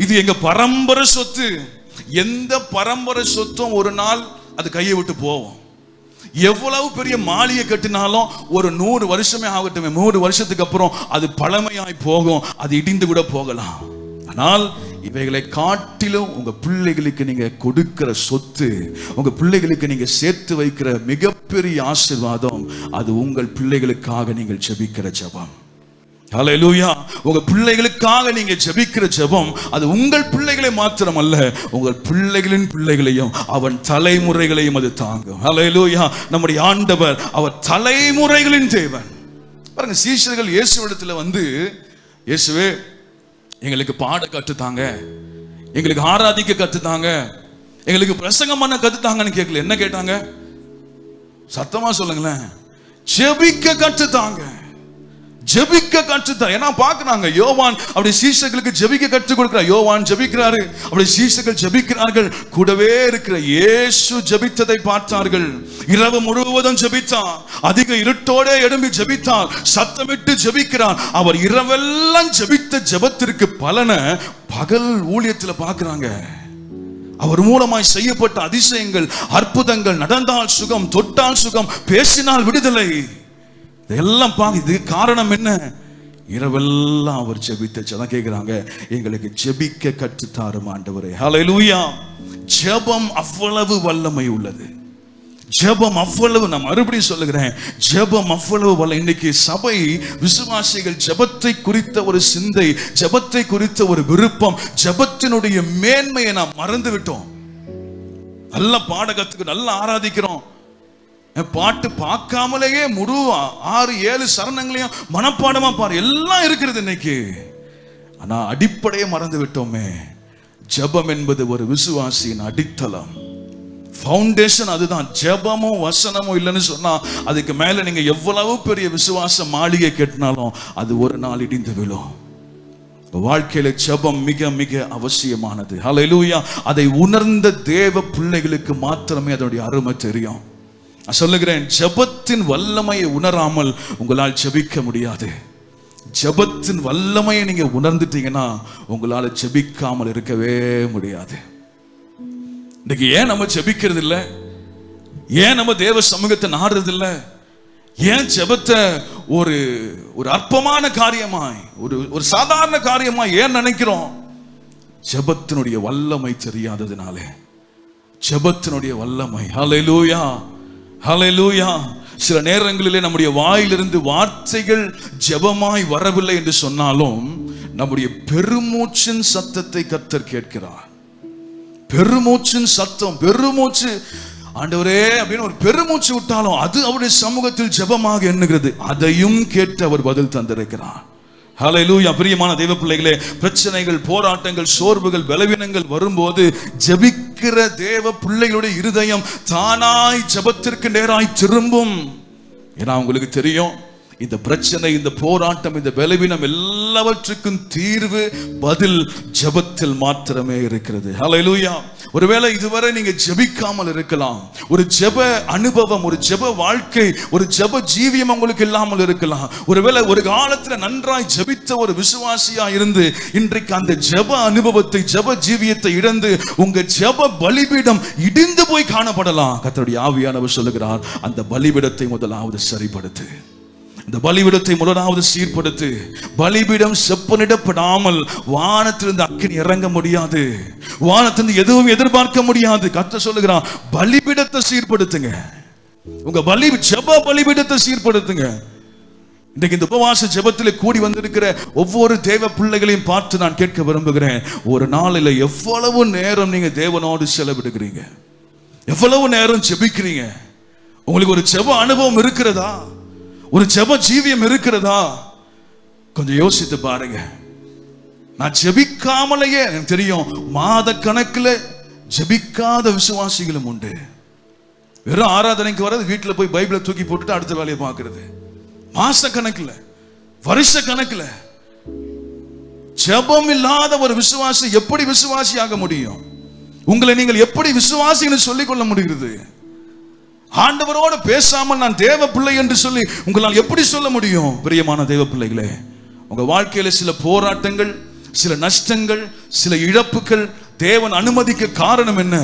இது எங்க பரம்பரை சொத்து. எந்த பரம்பரை சொத்தும் ஒரு நாள் அது கையை விட்டு போவோம். எவ்வளவு பெரிய மாளிகை கட்டினாலும் ஒரு 100 வருஷமே ஆகட்டும், 100 வருஷத்துக்கு அப்புறம் அது பழமையாய் போகும், அது இடிந்து கூட போகலாம். ஆனால் இவைகளை காட்டிலும் உங்க பிள்ளைகளுக்கு நீங்க கொடுக்கிற சொத்து, உங்க பிள்ளைகளுக்கு நீங்க சேர்த்து வைக்கிற மிகப்பெரிய ஆசீர்வாதம், அது உங்கள் பிள்ளைகளுக்காக நீங்கள் ஜெபிக்கிற ஜெபம். ஹல்லேலூயா. உங்க பிள்ளைகளுக்காக நீங்க ஜெபிக்கிற ஜெபம் அது உங்கள் பிள்ளைகளை மாத்திரம் அல்ல, உங்கள் பிள்ளைகளின் பிள்ளைகளையும் அவன் தலைமுறைகளையும் அது தாங்கும். ஹல்லேலூயா. நம்முடைய ஆண்டவர் அவர் தலைமுறைகளின் தேவன். பாருங்க, சீஷர்கள் இயேசுவிடத்துல வந்து, இயேசுவே எங்களுக்கு பாட கற்றுத்தாங்க, எங்களுக்கு ஆராதிக்க கற்றுத்தாங்க, எங்களுக்கு பிரசங்கம் பண்ண கற்றுத்தாங்கன்னு கேட்கல. என்ன கேட்டாங்க? சத்தமா சொல்லுங்களேன். ஜெபிக்க கற்றுத்தாங்க. ஜெபிக்க கற்றுத்தார். ஏன்னா பாக்குறாங்க யோவான் அப்படி சீஷர்களுக்கு ஜெபிக்க கற்றுக் கொடுக்கிறார். யோவான் ஜெபிக்கிறாரு, அப்படி சீஷர்கள் ஜெபிக்கிறார்கள். கூடவே இருக்கிற இயேசு ஜெபித்ததை பார்த்தார்கள். இரவு முழுவதும் ஜெபித்தார், அதிக இருட்டோட எழும்பி ஜெபித்தார், சத்தமிட்டு ஜெபிக்கிறார். அவர் இரவெல்லாம் ஜெபித்த ஜெபத்திற்கு பலனை பகல் ஊழியத்தில் பார்க்கிறாங்க. அவர் மூலமாய் செய்யப்பட்ட அதிசயங்கள், அற்புதங்கள், நடந்தால் சுகம், தொட்டால் சுகம், பேசினால் விடுதலை, இதெல்லாம் இது காரணம் என்ன? இரவெல்லாம் அவர் ஜெபித்த கேட்கிறாங்க, எங்களுக்கு ஜெபிக்க கற்றுத்தாரும் ஆண்டவரே. ஹல்லேலூயா. ஜெபம் அவ்வளவு வல்லமை உள்ளது. ஜெபம் அவ்வளவு, நான் மறுபடியும் சொல்லுகிறேன், ஜெபம் அவ்வளவு வல்ல. இன்னைக்கு சபை விசுவாசிகள் ஜெபத்தை குறித்த ஒரு சிந்தை, ஜெபத்தை குறித்த ஒரு விருப்பம், ஜெபத்தினுடைய மேன்மையை நாம் மறந்து விட்டோம். நல்ல பாடகத்துக்கு நல்லா ஆராதிக்கிறோம், பாட்டு பார்க்காமலேயே முழு 6-7 சரணங்களையும் மனப்பாடமா பாரு, எல்லாம் இருக்கிறது இன்னைக்கு. ஆனா அடிப்படையை மறந்து விட்டோமே. ஜெபம் என்பது ஒரு விசுவாசியின் அடித்தளம், ஃபவுண்டேஷன். அதுதான். ஜெபமும் வசனமும் இல்லைன்னு சொன்னா அதுக்கு மேல நீங்க எவ்வளவு பெரிய விசுவாச மாளிகை கட்டினாலும் அது ஒரு நாள் இடிந்து விழும். வாழ்க்கையில ஜெபம் மிக மிக அவசியமானது. ஹல்லேலூயா. அதை உணர்ந்த தேவ பிள்ளைகளுக்கு மாத்திரமே அதனுடைய அருமை தெரியும். நான் சொல்லுகிறேன், ஜெபத்தின் வல்லமையை உணராமல் உங்களால் ஜெபிக்க முடியாது. ஜெபத்தின் வல்லமையை நீங்க உணர்ந்துட்டீங்கன்னா உங்களால ஜெபிக்காமல் இருக்கவே முடியாது. இன்னைக்கு ஏன் நம்ம ஜெபிக்கிறது இல்லை? ஏன் நம்ம தேவ சமூகத்தை நாடுறது இல்லை? ஏன் ஜெபத்தை ஒரு ஒரு அற்பமான காரியமாய், ஒரு சாதாரண காரியமாய் ஏன் நினைக்கிறோம்? ஜெபத்தினுடைய வல்லமை தெரியாததுனாலே. ஜெபத்தினுடைய வல்லமை. ஹல்லேலூயா, ஹல்லேலூயா. சில நேரங்களிலே நம்முடைய வாயிலிருந்து வார்த்தைகள் ஜெபமாய் வரவில்லை என்று சொன்னாலும் நம்முடைய பெருமூச்சின் சத்தத்தை கர்த்தர் கேட்கிறார். பெருமூச்சின் சத்தம், பெருமூச்சு, ஆண்டவரே அப்படின்னு ஒரு பெருமூச்சு விட்டாலும் அது அவருடைய சமூகத்தில் ஜெபமாக எண்ணுகிறது. அதையும் கேட்டு அவர் பதில் தந்திருக்கிறார். ஹல்லேலூயா. பிரியமான தெய்வ பிள்ளைகளே, பிரச்சனைகள், போராட்டங்கள், சோர்வுகள், பலவீனங்கள் வரும்போது ஜெபிக்கிற தேவ பிள்ளைகளுடைய இருதயம் தானாய் ஜெபத்திற்கு நேராய் திரும்பும். ஏன்னா உங்களுக்கு தெரியும், இந்த பிரச்சனை, இந்த போராட்டம், இந்த பலவீனம் எல்லாவற்றுக்கும் தீர்வு, பதில் ஜெபத்தில் மாத்திரமே இருக்கிறது. ஹல்லேலூயா. ஒருவேளை இதுவரை நீங்க ஜெபிக்காமல் இருக்கலாம். ஒரு ஜெப அனுபவம், ஒரு ஜெப வாழ்க்கை, ஒரு ஜெப ஜீவியம் உங்களுக்கு இல்லாமல் இருக்கலாம். ஒருவேளை ஒரு காலத்துல நன்றாய் ஜெபித்த ஒரு விசுவாசியா இருந்து இன்றைக்கு அந்த ஜெப அனுபவத்தை, ஜெப ஜீவியத்தை இழந்து உங்க ஜெப பலிபீடம் இடிந்து போய் காணப்படலாம். கர்த்தருடைய ஆவியானவர் சொல்லுகிறார், அந்த பலிபீடத்தை முதலாவது சரிப்படுத்து, இந்த பலிபீடத்தை முதலாவது சீர்படுத்து. பலிபீடம் செப்பனிடப்படாமல் வானத்திலிருந்து அக்கினி இறங்க முடியாது, வானத்திலிருந்து எதுவும் எதிர்பார்க்க முடியாது. கர்த்தர் சொல்லுகிறார், பலிபீடத்தை சீர்படுத்துங்க, உங்க ஜெப பலிபீடத்தை சீர்படுத்துங்க. இன்றைக்கு இந்த உபவாச ஜெபத்தில் கூடி வந்திருக்கிற ஒவ்வொரு தேவ பிள்ளைகளையும் பார்த்து நான் கேட்க விரும்புகிறேன், ஒரு நாளில் எவ்வளவு நேரம் நீங்க தேவனோடு செலவிடுகிறீங்க? எவ்வளவு நேரம் ஜெபிக்கிறீங்க? உங்களுக்கு ஒரு ஜெப அனுபவம் இருக்கிறதா? ஒரு ஜெப ஜீவியம் இருக்கிறதா? கொஞ்சம் யோசித்து பாருங்க. நான் ஜெபிக்காமலேயே எனக்கு தெரியும், மாத கணக்கில் ஜெபிக்காத விசுவாசிகளும் உண்டு. வெறும் ஆராதனைக்கு வர்றது, வீட்டில் போய் பைபிளை தூக்கி போட்டுட்டு அடுத்த வேலையை பார்க்கறது. மாச கணக்கில், வருஷ கணக்கில் ஜெபம் இல்லாத ஒரு விசுவாசி எப்படி விசுவாசியாக முடியும்? உங்களை நீங்கள் எப்படி விசுவாசின்னு சொல்லிக் கொள்ள முடிகிறது? ஆண்டவரோடு பேசாமல் நான் தேவ பிள்ளை என்று சொல்லி உங்களால் எப்படி சொல்ல முடியும்? பிரியமான தேவ பிள்ளைகளே, உங்க வாழ்க்கையில சில போராட்டங்கள், சில நஷ்டங்கள், சில இழப்புகள் தேவன் அனுமதிக்க காரணம் என்ன?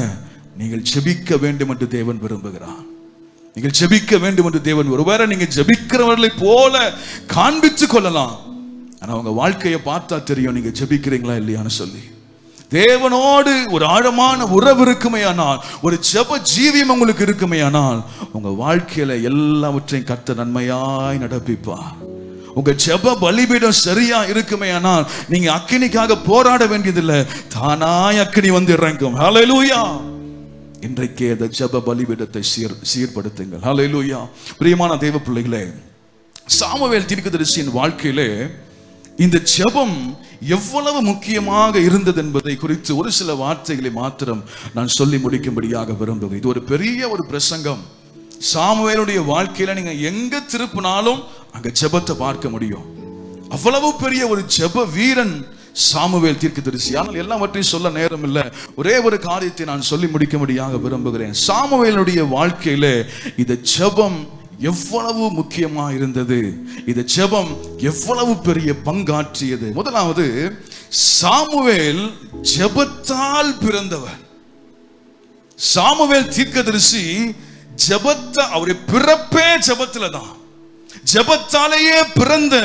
நீங்கள் ஜெபிக்க வேண்டும் என்று தேவன் விரும்புகிறார். நீங்கள் ஜெபிக்க வேண்டும் என்று தேவன், ஒருவேளை நீங்க ஜெபிக்கிறவர்களை போல காண்பித்துக் கொள்ளலாம், ஆனா உங்க வாழ்க்கையை பார்த்தா தெரியும் நீங்க ஜெபிக்கிறீங்களா இல்லையான்னு சொல்லி. தேவனோடு ஒரு ஆழமான உறவு இருக்குமையானால், ஒரு ஜெப ஜீவியம் உங்களுக்கு இருக்குமையானால், உங்க வாழ்க்கையில எல்லாவற்றையும் கர்த்தர் நன்மையாய் நடப்பிப்பார். உங்க ஜெப பலிபீடம் சரியா இருக்குமையானால் நீங்க அக்கினிக்காக போராட வேண்டியதில்லை, தானாய் அக்கினி வந்து இறங்கும். ஹல்லேலூயா. இன்றைக்கே அந்த ஜெப பலிபீடத்தை சீர்படுத்துங்கள். ஹல்லேலூயா. பிரியமான தேவ பிள்ளைகளே, சாமுவேல் தீர்க்கதரிசியின் வாழ்க்கையிலே இந்த ஜெபம் எவ்வளவு முக்கியமாக இருந்தது என்பதை குறித்து ஒரு சில வார்த்தைகளை மாத்திரம் நான் சொல்லி முடிக்கும்படியாக விரும்புகிறேன். இது ஒரு பெரிய ஒரு பிரசங்கம். சாமுவேலுடைய வாழ்க்கையில நீங்க எங்க திருப்பினாலும் அங்க ஜெபத்தை பார்க்க முடியும். அவ்வளவு பெரிய ஒரு ஜெப வீரன் சாமுவேல் தீர்க்கதரிசி. ஆனால் எல்லாவற்றையும் சொல்ல நேரம் இல்லை. ஒரே ஒரு காரியத்தை நான் சொல்லி முடிக்கும்படியாக விரும்புகிறேன். சாமுவேலுடைய வாழ்க்கையில இந்த ஜெபம் எவ்வளவு முக்கியமா இருந்தது, இந்த ஜெபம் எவ்வளவு பெரிய பங்காற்றியது. முதலாவது, சாமுவேல் ஜெபத்தால் பிறந்தவர். சாமுவேல் தீர்க்கதரிசி அவருடைய பிறப்பே ஜெபத்துல தான், ஜெபத்தாலேயே பிறந்த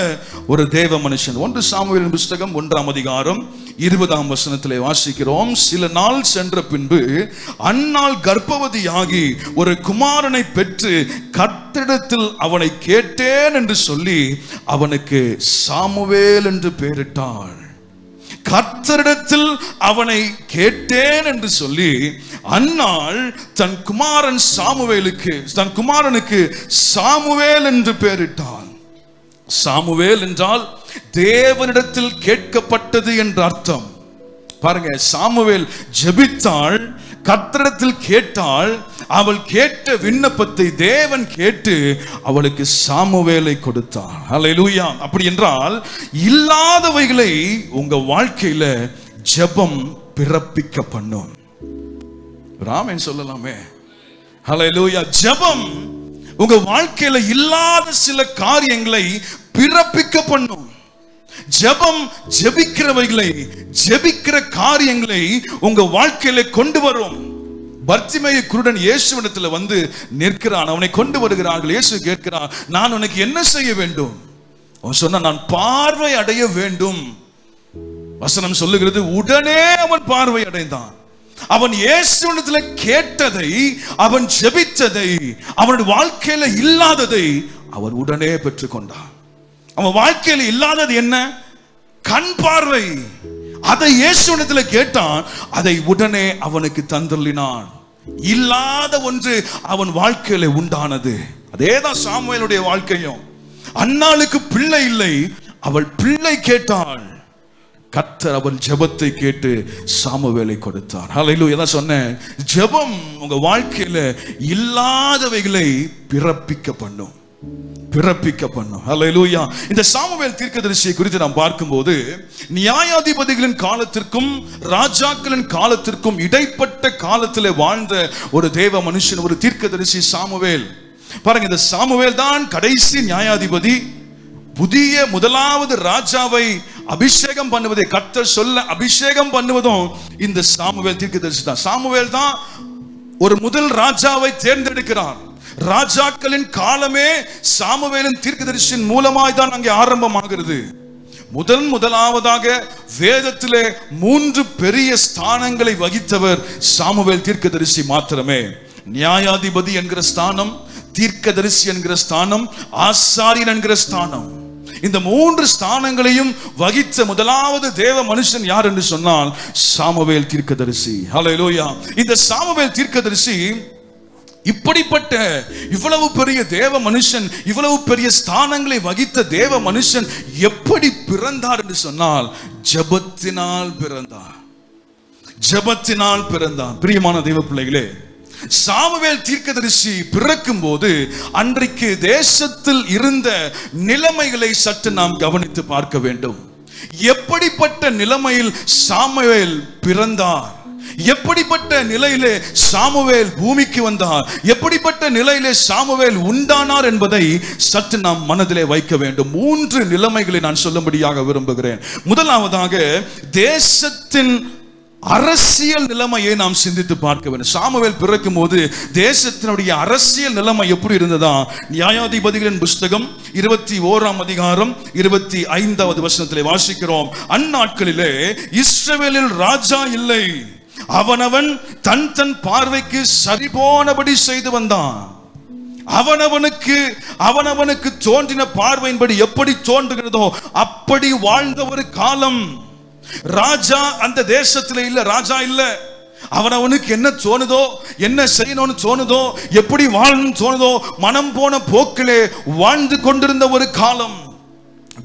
ஒரு தேவ மனுஷன். 1 சாமுவேலின் புஸ்தகம் 1ஆம் அதிகாரம் 20ஆம் வசனத்திலே வாசிக்கிறோம். சில நாள் சென்ற பின்பு அன்னாள் கர்ப்பவதியாகி ஒரு குமாரனை பெற்று கர்த்தரிடத்தில் அவனை கேட்டேன் என்று சொல்லி அவனுக்கு சாமுவேல் என்று பெயரிட்டாள். கர்த்தரிடத்தில் அவனை கேட்டேன் என்று சொல்லி அன்னாள் தன் குமாரனுக்கு சாமுவேல் என்று பெயரிட்டாள். சாமுவேல் என்றால் தேவனிடத்தில் கேட்கப்பட்டது என்ற அர்த்தம். பாருங்க, சாமுவேல் ஜெபித்தாள், கர்த்தரிடத்தில் கேட்டாள். அவள் கேட்ட விண்ணப்பத்தை தேவன் கேட்டு அவளுக்கு சாமுவேலை கொடுத்தார். ஹல்லேலூயா. அப்படி என்றால் இல்லாதவைகளை உங்க வாழ்க்கையில ஜெபம் பிறப்பிக்க பண்ணும். ராமன் சொல்லலாமே. ஹல்லேலூயா. ஜெபம் உங்க வாழ்க்கையில இல்லாத சில காரியங்களை பிறப்பிக்க பண்ணும். ஜெபம் ஜெபிக்கிற காரியங்களை உங்க வாழ்க்கையில கொண்டு வரும். பர்த்திமேயு குருடன் இயேசுவிடத்துல வந்து நிற்கிறான். அவனை கொண்டு வருகிறார்கள். இயேசு கேட்கிறார், நான் உனக்கு என்ன செய்ய வேண்டும்? அவன் சொன்னான், நான் பார்வை அடைய வேண்டும். வசனம் சொல்லுகிறது, உடனே அவன் பார்வை அடைந்தான். அவன் இயேசுவிடத்துல கேட்டதை, அவன் ஜெபித்ததை, அவனுடைய வாழ்க்கையில இல்லாததை அவன் உடனே பெற்றுக்கொண்டான். அவன் வாழ்க்கையில இல்லாதது என்ன? கண் பார்வை. அதை இயேசுவிடத்துல கேட்டான், அதை உடனே அவனுக்கு தந்தள்ளினான். இல்லாத ஒன்று அவன் வாழ்க்கையில உண்டானது. அதேதான் சாமுவேலுடைய வாழ்க்கையும். அன்னாளுக்கு பிள்ளை இல்லை, அவள் பிள்ளை கேட்டாள். கர்த்தர் அவள் ஜெபத்தை கேட்டு சாமுவேலை கொடுத்தார். ஹல்லேலூயா. தான் சொன்னேன், ஜெபம் உங்க வாழ்க்கையில இல்லாதவைகளை பிறப்பிக்க பண்ணும். ஹல்லேலூயா. இந்த சாமுவேல் தீர்க்கதரிசியை குறித்து நாம் பார்க்கும்போது, நியாயாதிபதிகளின் காலத்திற்கும் ராஜாக்களின் காலத்திற்கும் இடைப்பட்ட காலத்திலே வாழ்ந்த ஒரு தேவ மனுஷன், ஒரு தீர்க்கதரிசி சாமுவேல். பாருங்க, இந்த சாமுவேல் தான் கடைசி நியாயாதிபதி. புதிய முதலாவது ராஜாவை அபிஷேகம் பண்ணுவதை கர்த்தர் சொல்ல அபிஷேகம் பண்ணுவதும் இந்த சாமுவேல் தீர்க்கதரிசி தான். சாமுவேல் தான் ஒரு முதல் ராஜாவை தேர்ந்தெடுக்கிறார். ராஜாக்களின் காலமே சாமுவேலின் தீர்க்கதரிசியின் மூலமாய் தான் அங்கே ஆரம்பமாகிறது. முதலாவதாக வேதத்திலே 3 பெரிய ஸ்தானங்களை வகித்தவர் சாமுவேல் தீர்க்கதரிசி மாத்திரமே. நியாயாதிபதி என்கிற ஸ்தானம், தீர்க்கதரிசி என்கிற ஸ்தானம், ஆசாரியன் என்கிற ஸ்தானம். இந்த 3 ஸ்தானங்களையும் வகித்த முதலாவது தேவ மனுஷன் யார் என்று சொன்னால் சாமுவேல் தீர்க்கதரிசி. ஹல்லேலூயா. இந்த சாமுவேல் தீர்க்கதரிசி இப்படிப்பட்ட இவ்வளவு பெரிய தேவ மனுஷன், இவ்வளவு பெரிய ஸ்தானங்களை வகித்த தேவ மனுஷன் எப்படி பிறந்தார் என்று சொன்னால் ஜெபத்தினால் பிறந்தார். பிரியமான தேவ பிள்ளைகளே, சாமுவேல் தீர்க்கதரிசி பிறக்கும் போது அன்றைக்கு தேசத்தில் இருந்த நிலைமைகளை சற்று நாம் கவனித்து பார்க்க வேண்டும். எப்படிப்பட்ட நிலைமையில் சாமுவேல் பிறந்தார், எப்படிப்பட்ட நிலையிலே சாமுவேல் பூமிக்கு வந்தார், எப்படிப்பட்ட நிலையிலே சாமுவேல் உண்டானார் என்பதை சற்று நாம் மனதிலே வைக்க வேண்டும். 3 நிலைமைகளை நான் சொல்லும்படியாக விரும்புகிறேன். முதலாவதாக தேசத்தின் அரசியல் நிலைமையை நாம் சிந்தித்து பார்க்க வேண்டும். சாமுவேல் பிறக்கும் போது தேசத்தினுடைய அரசியல் நிலைமை எப்படி இருந்ததா? நியாயாதிபதிகளின் புஸ்தகம் 21ஆம் அதிகாரம் 25வது வசனத்திலே வாசிக்கிறோம். அந்நாட்களிலே இஸ்ரவேலில் ராஜா இல்லை, அவனவன் தன் பார்வைக்கு சரி போனபடி செய்து வந்தான். அவனவனுக்கு தோன்றின பார்வையின்படி எப்படி தோன்றுகிறதோ அப்படி வாழ்ந்த ஒரு காலம். ராஜா அந்த தேசத்துல இல்ல, ராஜா இல்ல. அவனவனுக்கு என்ன தோணுதோ, என்ன செய்யணும்னு தோணுதோ, எப்படி வாழணும்னு தோணுதோ, மனம் போன போக்கிலே வாழ்ந்து கொண்டிருந்த ஒரு காலம்.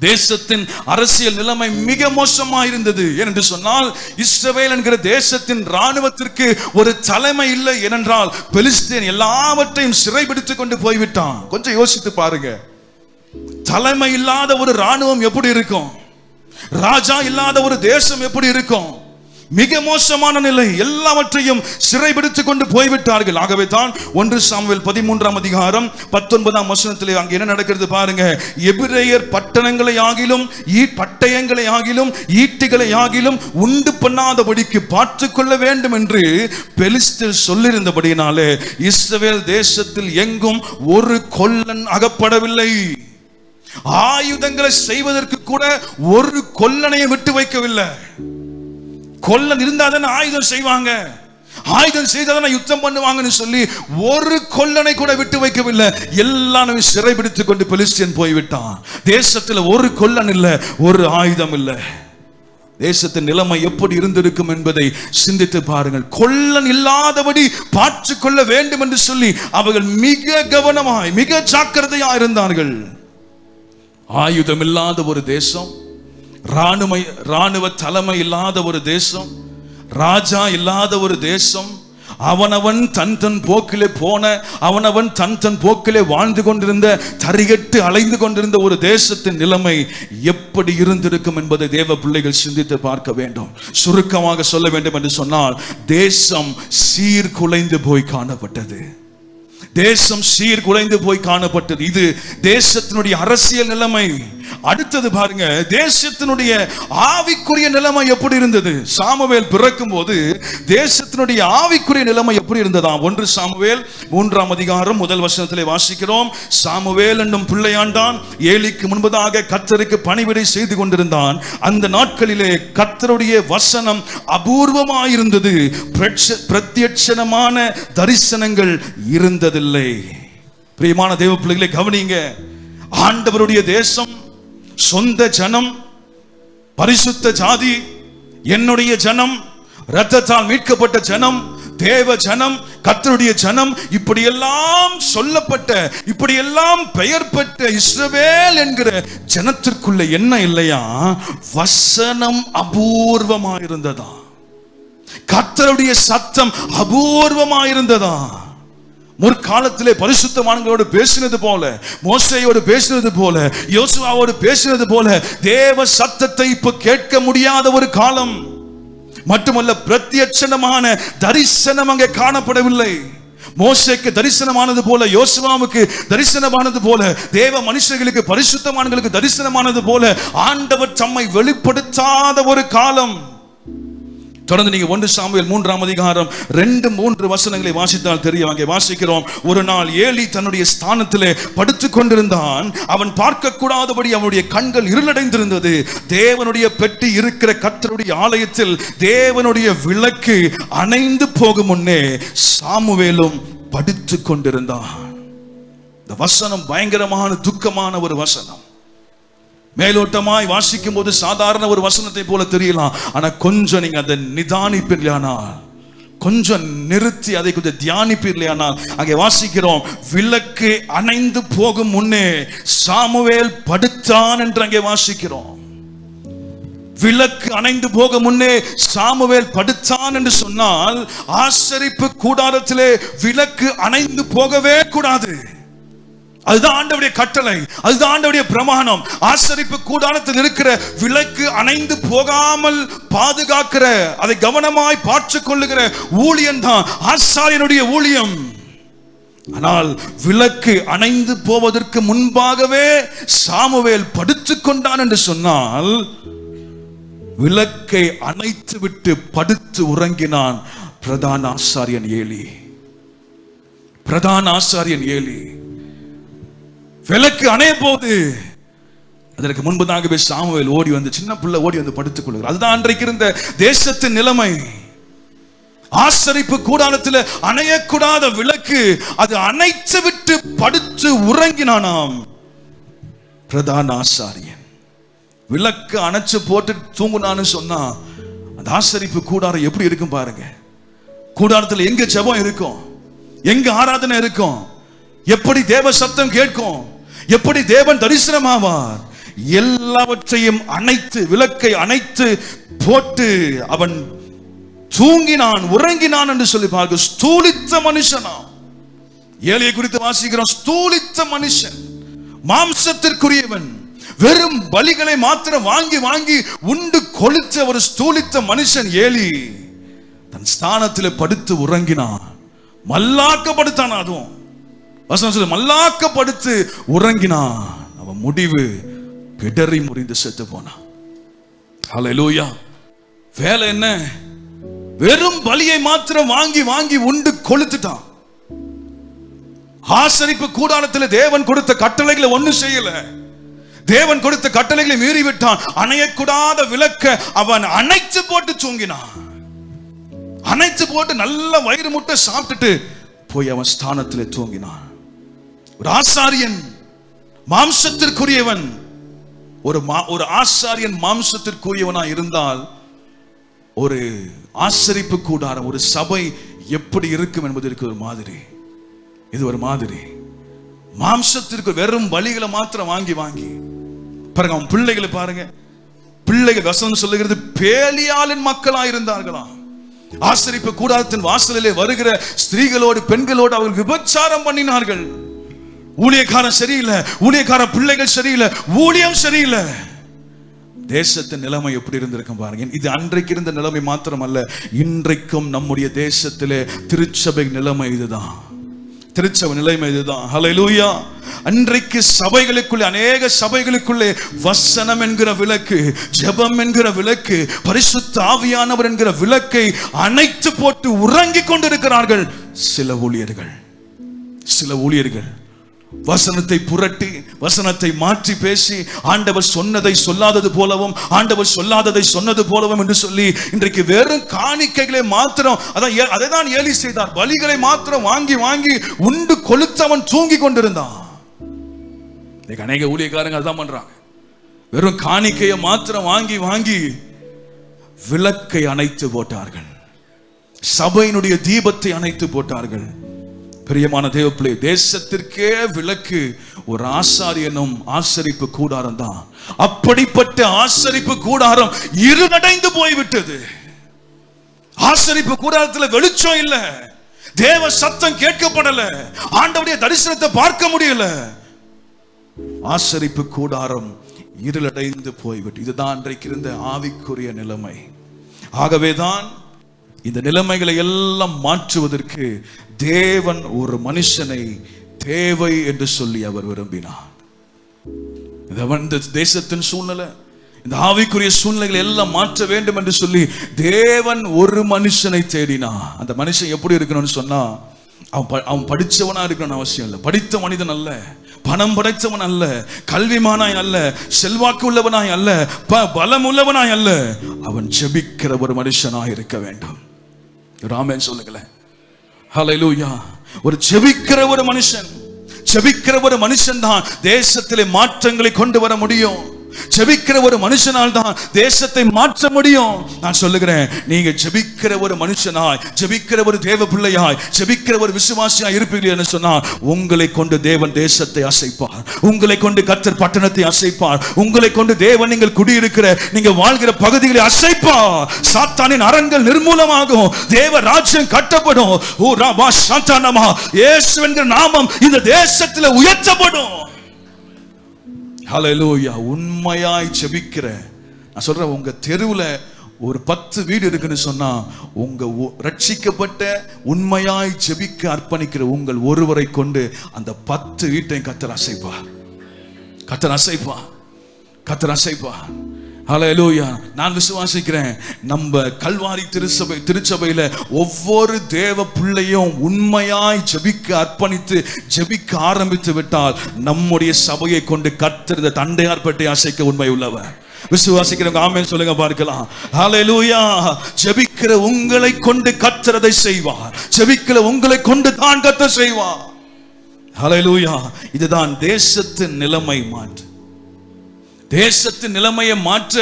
தேசத்தின் அரசியல் நிலைமை மிக மோசமா இருந்தது. ஏனென்று சொன்னால் இஸ்ரவேல் என்கிற தேசத்தின் ராணுவத்திற்கு ஒரு தலைமை இல்லை. ஏனென்றால் பெலிஸ்தீன் எல்லாவற்றையும் சிறைபிடித்துக் கொண்டு போய்விட்டான். கொஞ்சம் யோசித்து பாருங்க. தலைமை இல்லாத ஒரு ராணுவம் எப்படி இருக்கும்? ராஜா இல்லாத ஒரு தேசம் எப்படி இருக்கும்? மிக மோசமான நிலை. எல்லாவற்றையும் சிறைபிடித்துக் கொண்டு போய்விட்டார்கள். ஆகவே தான் 1 சாமுவேல் 13ஆம் அதிகாரம் 19ஆம் வசனத்திலே அங்கே என்ன நடக்கிறது பாருங்க. எபிரேயர் பட்டணங்களை ஆகிலும் பட்டயங்களை ஆகிலும் ஈட்டிகளை ஆகிலும் உண்டு பண்ணாதபடிக்கு பார்த்துக் கொள்ள வேண்டும் என்று பெலிஸ்தர் சொல்லியிருந்தபடியினாலே இஸ்ரவேல் தேசத்தில் எங்கும் ஒரு கொல்லன் அகப்படவில்லை. ஆயுதங்களை செய்வதற்கு கூட ஒரு கொல்லனையை விட்டு வைக்கவில்லை. கொல்லன் இருந்தாதானே ஆயுதம் செய்வாங்க, ஆயுதம் செய்தாதானே யுத்தம் பண்ணுவாங்கன்னு சொல்லி ஒரு கொல்லனை கூட விட்டு வைக்கவில்லை. எல்லாரும் சிறைபிடித்துக் கொண்டு பெலிஸ்தியன் போய்விட்டான். தேசத்தில் ஒரு கொல்லன் இல்லை, ஒரு ஆயுதம் இல்லை. தேசத்தின் நிலைமை எப்படி இருந்திருக்கும் என்பதை சிந்தித்து பாருங்கள். கொல்லன் இல்லாதபடி பார்த்து கொள்ள வேண்டும் என்று சொல்லி அவர்கள் மிக கவனமாய் மிக ஜாக்கிரதையா இருந்தார்கள். ஆயுதம் இல்லாத ஒரு தேசம், ராணுவ தலைமை இல்லாத ஒரு தேசம், ராஜா இல்லாத ஒரு தேசம், அவனவன் தன் போக்கிலே போன, அவனவன் தன் போக்கிலே வாழ்ந்து கொண்டிருந்த, தறிகட்டு அலைந்து கொண்டிருந்த ஒரு தேசத்தின் நிலைமை எப்படி இருந்திருக்கும் என்பதை தேவ பிள்ளைகள் சிந்தித்து பார்க்க வேண்டும். சுருக்கமாக சொல்ல வேண்டும் என்று சொன்னால், தேசம் சீர்குலைந்து போய் காணப்பட்டது. தேசம் சீர்குலைந்து போய் காணப்பட்டது. இது தேசத்தினுடைய அரசியல் நிலைமை. அடுத்தது பாருங்க, தேசத்தினுடைய ஆவிக்குரிய நிலைமை எப்படி இருந்தது? சாமுவேல் பிறக்கும் போது தேசத்தினுடைய ஆவிக்குரிய நிலைமை எப்படி இருந்ததா? 1 சாமுவேல் 3ஆம் அதிகாரம் 1 வசனத்திலே வாசிக்கிறோம். சாமுவேல் என்னும் பிள்ளையாண்டான் ஏலிக்கு முன்பதாக கர்த்தருக்கு பணிவிடை செய்து கொண்டிருந்தான். அந்த நாட்களிலே கர்த்தருடைய வசனம் அபூர்வமாயிருந்தது, பிரத்யட்சணமான தரிசனங்கள் இருந்ததில்லை. பிரியமான தேவ பிள்ளைகளை கவனிங்க. ஆண்டவருடைய தேசம், சொந்த ஜனம், பரிசுத்த ஜாதி, என்னுடைய ஜனம், இரத்தத்தால் மீட்கப்பட்ட ஜனம், தேவ ஜனம், கர்த்தருடைய ஜனம், இப்படியெல்லாம் சொல்லப்பட்ட, இப்படியெல்லாம் பெயர் பெற்ற இஸ்ரவேல் என்கிற ஜனத்திற்குள்ள என்ன இல்லையா? வசனம் அபூர்வமாயிருந்ததா, கர்த்தருடைய சத்தம் அபூர்வமாயிருந்ததா. முற்காலத்திலே பரிசுத்தவான்களோடு பேசினது போல, மோசேயோடு பேசினது போல, யோசுவாவோடு பேசினது போல தேவ சத்தத்தை இப்ப கேட்க முடியாத ஒரு காலம். மட்டுமல்ல, பிரத்யட்சணமான தரிசனம் அங்கே காணப்படவில்லை. மோசேக்கு தரிசனமானது போல, யோசுவாவுக்கு தரிசனமானது போல, தேவ மனுஷர்களுக்கு பரிசுத்தவான்களுக்கு தரிசனமானது போல ஆண்டவர் தம்மை வெளிப்படுத்தாத ஒரு காலம். தொடர்ந்து நீங்க 1 சாமுவேல் 3ஆம் அதிகாரம் 2-3 வசனங்களை வாசித்தால் தெரியும். அங்கே வாசிக்கிறோம். ஒரு நாள் ஏலி தன்னுடைய ஸ்தானத்திலே படுத்துக் கொண்டிருந்தான். அவன் பார்க்க கூடாதபடி அவனுடைய கண்கள் இருளடைந்திருந்தது. தேவனுடைய பெட்டி இருக்கிற கர்த்தருடைய ஆலயத்தில் தேவனுடைய விளக்கு அணைந்து போகும் முன்னே சாமுவேலும் படுத்துக் கொண்டிருந்தான். இந்த வசனம் பயங்கரமான துக்கமான ஒரு வசனம். மேலோட்டமாய் வாசிக்கும் போது சாதாரண ஒரு வசனத்தை போல தெரியலாம். ஆனா கொஞ்சம் நீங்க அதை நிதானிப்பீர்களானால், கொஞ்சம் நிறுத்தி அதை கொஞ்சம் தியானிப்பீர்களானால், அங்கே வாசிக்கிறோம், விளக்கு அணைந்து போகும் முன்னே சாமுவேல் படுத்தான் என்று அங்கே வாசிக்கிறோம். விளக்கு அணைந்து போக முன்னே சாமுவேல் படுத்தான் என்று சொன்னால், ஆசரிப்பு கூடாரத்திலே விளக்கு அணைந்து போகவே கூடாது. அதுதான் ஆண்டவருடைய கட்டளை, அதுதான் ஆண்டவருடைய பிரமாணம். ஆசரிப்பு கூடாரத்தில் இருக்கிற விளக்கு அணைந்து போகாமல் பாதுகாக்கிற, அதை கவனமாய் பார்த்து கொள்ளுகிற ஊழியம் தான் ஆசாரியனுடைய ஊழியம். ஆனால் விளக்கு அணைந்து போவதற்கு முன்பாகவே சாமுவேல் படுத்துக் கொண்டான் என்று சொன்னால், விளக்கை அணைத்து விட்டு படுத்து உறங்கினான் பிரதான ஆசாரியன் ஏலி. பிரதான ஆசாரியன் ஏலி விளக்கு அணைய போது அதற்கு முன்பதாகவே சாமுவேல் ஓடி வந்து, சின்ன பிள்ளை ஓடி வந்து படுத்துக் கொள்கிறார். அதுதான் அன்றைக்கு இருந்த தேசத்தின் நிலைமை. ஆசரிப்பு கூடாரத்தில் அணையக்கூடாத விளக்கு அது அணைத்து விட்டு படுத்து உறங்கினானாம் பிரதான ஆசாரியன். விளக்கு அணைச்சு போட்டு தூங்குனான்னு சொன்னா அந்த ஆசரிப்பு கூடாரம் எப்படி இருக்கும் பாருங்க. கூடாரத்தில் எங்க ஜெபம் இருக்கும், எங்க ஆராதனை இருக்கும், எப்படி தேவ சத்தம் கேட்கும், எப்படி தேவன் தரிசனமாவார், எல்லாவற்றையும் அணைத்து, விளக்கை அணைத்து போட்டு அவன் தூங்கினான், உறங்கினான் என்று சொல்லி பார்க்க. ஸ்தூலித்த மனுஷனா, ஏலியை குறித்து வாசிக்கிறோம். ஸ்தூலித்த மனுஷன், மாம்சத்திற்குரியவன், வெறும் பலிகளை மாத்திரம் வாங்கி வாங்கி உண்டு கொளுத்த ஒரு ஸ்தூலித்த மனுஷன் ஏலி தன் ஸ்தானத்தில் படுத்து உறங்கினான். மல்லாக்கப்படுத்தான். அதுவும் வசனம் சொல்லு, மல்லாக்கப்படுத்து உறங்கினான். அவன் முடிவு பிடரி முறிந்து செத்து போனான். ஹல்லேலூயா. வேலை என்ன? வெறும் பலியை மாத்திரம் வாங்கி வாங்கி உண்டு கொளுத்துட்டான். ஆசரிப்பு கூடாரத்தில் தேவன் கொடுத்த கட்டளைகளை ஒன்னும் செய்யல. தேவன் கொடுத்த கட்டளைகளை மீறி விட்டான். அணையக்கூடாத விளக்க அவன் அணைச்சு போட்டு தூங்கினான். அணைச்சு போட்டு நல்ல வயிறு முட்டை சாப்பிட்டுட்டு போய் அவன் ஸ்தானத்திலே தூங்கினான். ஒரு ஆசாரியன் மாம்சத்திற்குரியவன், ஒரு ஆசாரியன் மாம்சத்திற்குரியவனா இருந்தால் ஒரு ஆசரிப்பு கூடாரம், ஒரு சபை எப்படி இருக்கும் என்பதற்கு ஒரு மாதிரி. இது ஒரு மாதிரி. மாம்சத்திற்கு வெறும் பலிகளை மாத்திரம் வாங்கி வாங்கி பாருங்க. அவன் பிள்ளைகளை பாருங்க. பிள்ளைகள் வசனம் சொல்லுகிறது, பேலியாளின் மக்களா இருந்தார்களாம். ஆசரிப்பு கூடாரத்தின் வாசலிலே வருகிற ஸ்திரீகளோடு பெண்களோடு அவர்கள் விபச்சாரம் பண்ணினார்கள். ஊழியக்காரன் சரியில்லை, ஊழியக்கார பிள்ளைகள் சரியில்லை, ஊழியம் சரியில்லை. தேசத்தின் நிலைமை எப்படி இருந்திருக்கும் பாருங்க. இது அன்றைக்கு இருந்த நிலைமை மாத்திரம் அல்ல, இன்றைக்கும் நம்முடைய தேசத்திலே திருச்சபை நிலைமை இதுதான். திருச்சபை நிலைமை இதுதான். ஹல்லேலூயா. அன்றைக்கு சபைகளுக்குள்ளே, அநேக சபைகளுக்குள்ளே வசனம் என்கிற விளக்கு, ஜெபம் என்கிற விளக்கு, பரிசுத்த ஆவியானவர் என்கிற விளக்கை அணைத்து போட்டு உறங்கிக் கொண்டிருக்கிறார்கள் சில ஊழியர்கள். வசனத்தை புரட்டி, வசனத்தை மாற்றி பேசி, ஆண்டவர் சொன்னதை சொல்லாதது போலவும், ஆண்டவர் சொல்லாததை சொன்னது போலவும் என்று சொல்லி இன்றைக்கு வெறும் காணிக்கைகளை மாத்திரம், அதை தான் ஏலி செய்தார். பலிகளை மாத்திரம் வாங்கி வாங்கி உண்டு கொளுத்தவன் தூங்கி கொண்டிருந்தான். அநேக ஊழியக்காரங்க அதான் பண்றாங்க. வெறும் காணிக்கையை மாத்திரம் வாங்கி வாங்கி விளக்கை அணைத்து போட்டார்கள். சபையினுடைய தீபத்தை அணைத்து போட்டார்கள். பிரியமான தேவப்பிள்ளை, தேசத்திற்கே விளக்கு ஒரு ஆசாரியனும் ஆசரிப்பு கூடாரம் தான். அப்படிப்பட்ட ஆசரிப்பு கூடாரம் இருளடைந்து போய்விட்டது. ஆசரிப்பு கூடாரத்தில் வெளிச்சம் இல்ல, தேவ சத்தம் கேட்கப்படல, ஆண்டவருடைய தரிசனத்தை பார்க்க முடியல. ஆசரிப்பு கூடாரம் இருளடைந்து போய்விட்டு, இதுதான் அன்றைக்கு இருந்த ஆவிக்குரிய நிலைமை. ஆகவேதான் இந்த நிலைமைகளை எல்லாம் மாற்றுவதற்கு தேவன் ஒரு மனுஷனை தேவை என்று சொல்லி அவர் விரும்பினார். இந்த தேசத்தின் சூழ்நிலை, இந்த ஆவிக்குரிய சூழ்நிலைகளை எல்லாம் மாற்ற வேண்டும் என்று சொல்லி தேவன் ஒரு மனுஷனை தேடினார். அந்த மனுஷன் எப்படி இருக்கணும்னு சொன்னா, அவன் படிச்சவனா இருக்கணும்னு அவசியம் இல்லை. படித்த மனிதன் அல்ல, பணம் படைத்தவன் அல்ல, கல்விமானாய் அல்ல, செல்வாக்கு உள்ளவனாய் அல்ல, பலம் உள்ளவனாய் அல்ல. அவன் ஜெபிக்கிற ஒரு மனுஷனாய் இருக்க வேண்டும். ஆமென் சொல்லுங்களேன். ஹல்லேலூயா. ஒரு ஜெபிக்கிற ஒரு மனுஷன் தான் தேசத்திலே மாற்றங்களை கொண்டு வர முடியும். ஜெபிக்கிற ஒரு மனுஷனால் தான் தேசத்தை மாற்ற முடியும். நான் சொல்லுகிறேன், நீங்க ஜெபிக்கிற ஒரு மனுஷனாய், ஜெபிக்கிற ஒரு தேவ பிள்ளையாய், ஜெபிக்கிற ஒரு விசுவாசியாய் இருப்பீர்கள் என்று சொன்னால் உங்களை கொண்டு தேவன் தேசத்தை அசைப்பார். உங்களை கொண்டு கர்த்தர் பட்டணத்தை அசைப்பார். உங்களை கொண்டு தேவன் நீங்கள் குடியிருக்கிற, நீங்க வாழ்கிற பகுதிகளை அசைப்பார். சாத்தானின் அரண்கள் நிர்மூலமாகும், தேவ ராஜ்யம் கட்டப்படும். ஓ ராமா சாத்தானமா, இயேசு என்கிற நாமம் இந்த தேசத்தில் உயர்த்தப்படும். ஹல்லேலூயா. உண்மையாய் ஜெபிக்கிற, நான் சொல்றேன், உங்க தெருவுல ஒரு 10 வீடு இருக்குன்னு சொன்னா, உங்க ரட்சிக்கப்பட்ட உண்மையாய் ஜெபிக்க அர்ப்பணிக்கிற உங்கள் ஒருவரை கொண்டு அந்த 10 வீட்டையும் கர்த்தர் அசைப்பார். ஹல்லேலூயா. நான் விசுவாசிக்கிறேன், நம்ம கல்வாரி திருச்சபையில ஒவ்வொரு தேவ பிள்ளையும் உண்மையாய் ஜெபிக்க அர்ப்பணித்து ஜெபிக்க ஆரம்பித்து விட்டால் நம்முடைய சபையை கொண்டு கர்த்தர் இந்த தண்டையார்பட்டை அசைக்க உண்மை உள்ளவர். விசுவாசிக்கிறவங்க ஆமென் சொல்லுங்க பார்க்கலாம். ஹல்லேலூயா. ஜெபிக்கிற உங்களை கொண்டு கர்த்தர் அதை செய்வார். ஜெபிக்கிற உங்களை கொண்டு தான் கர்த்தர் செய்வார். ஹல்லேலூயா. இதுதான் தேசத்தின் நிலைமை மாற்று. தேசத்தின் நிலைமையை மாற்ற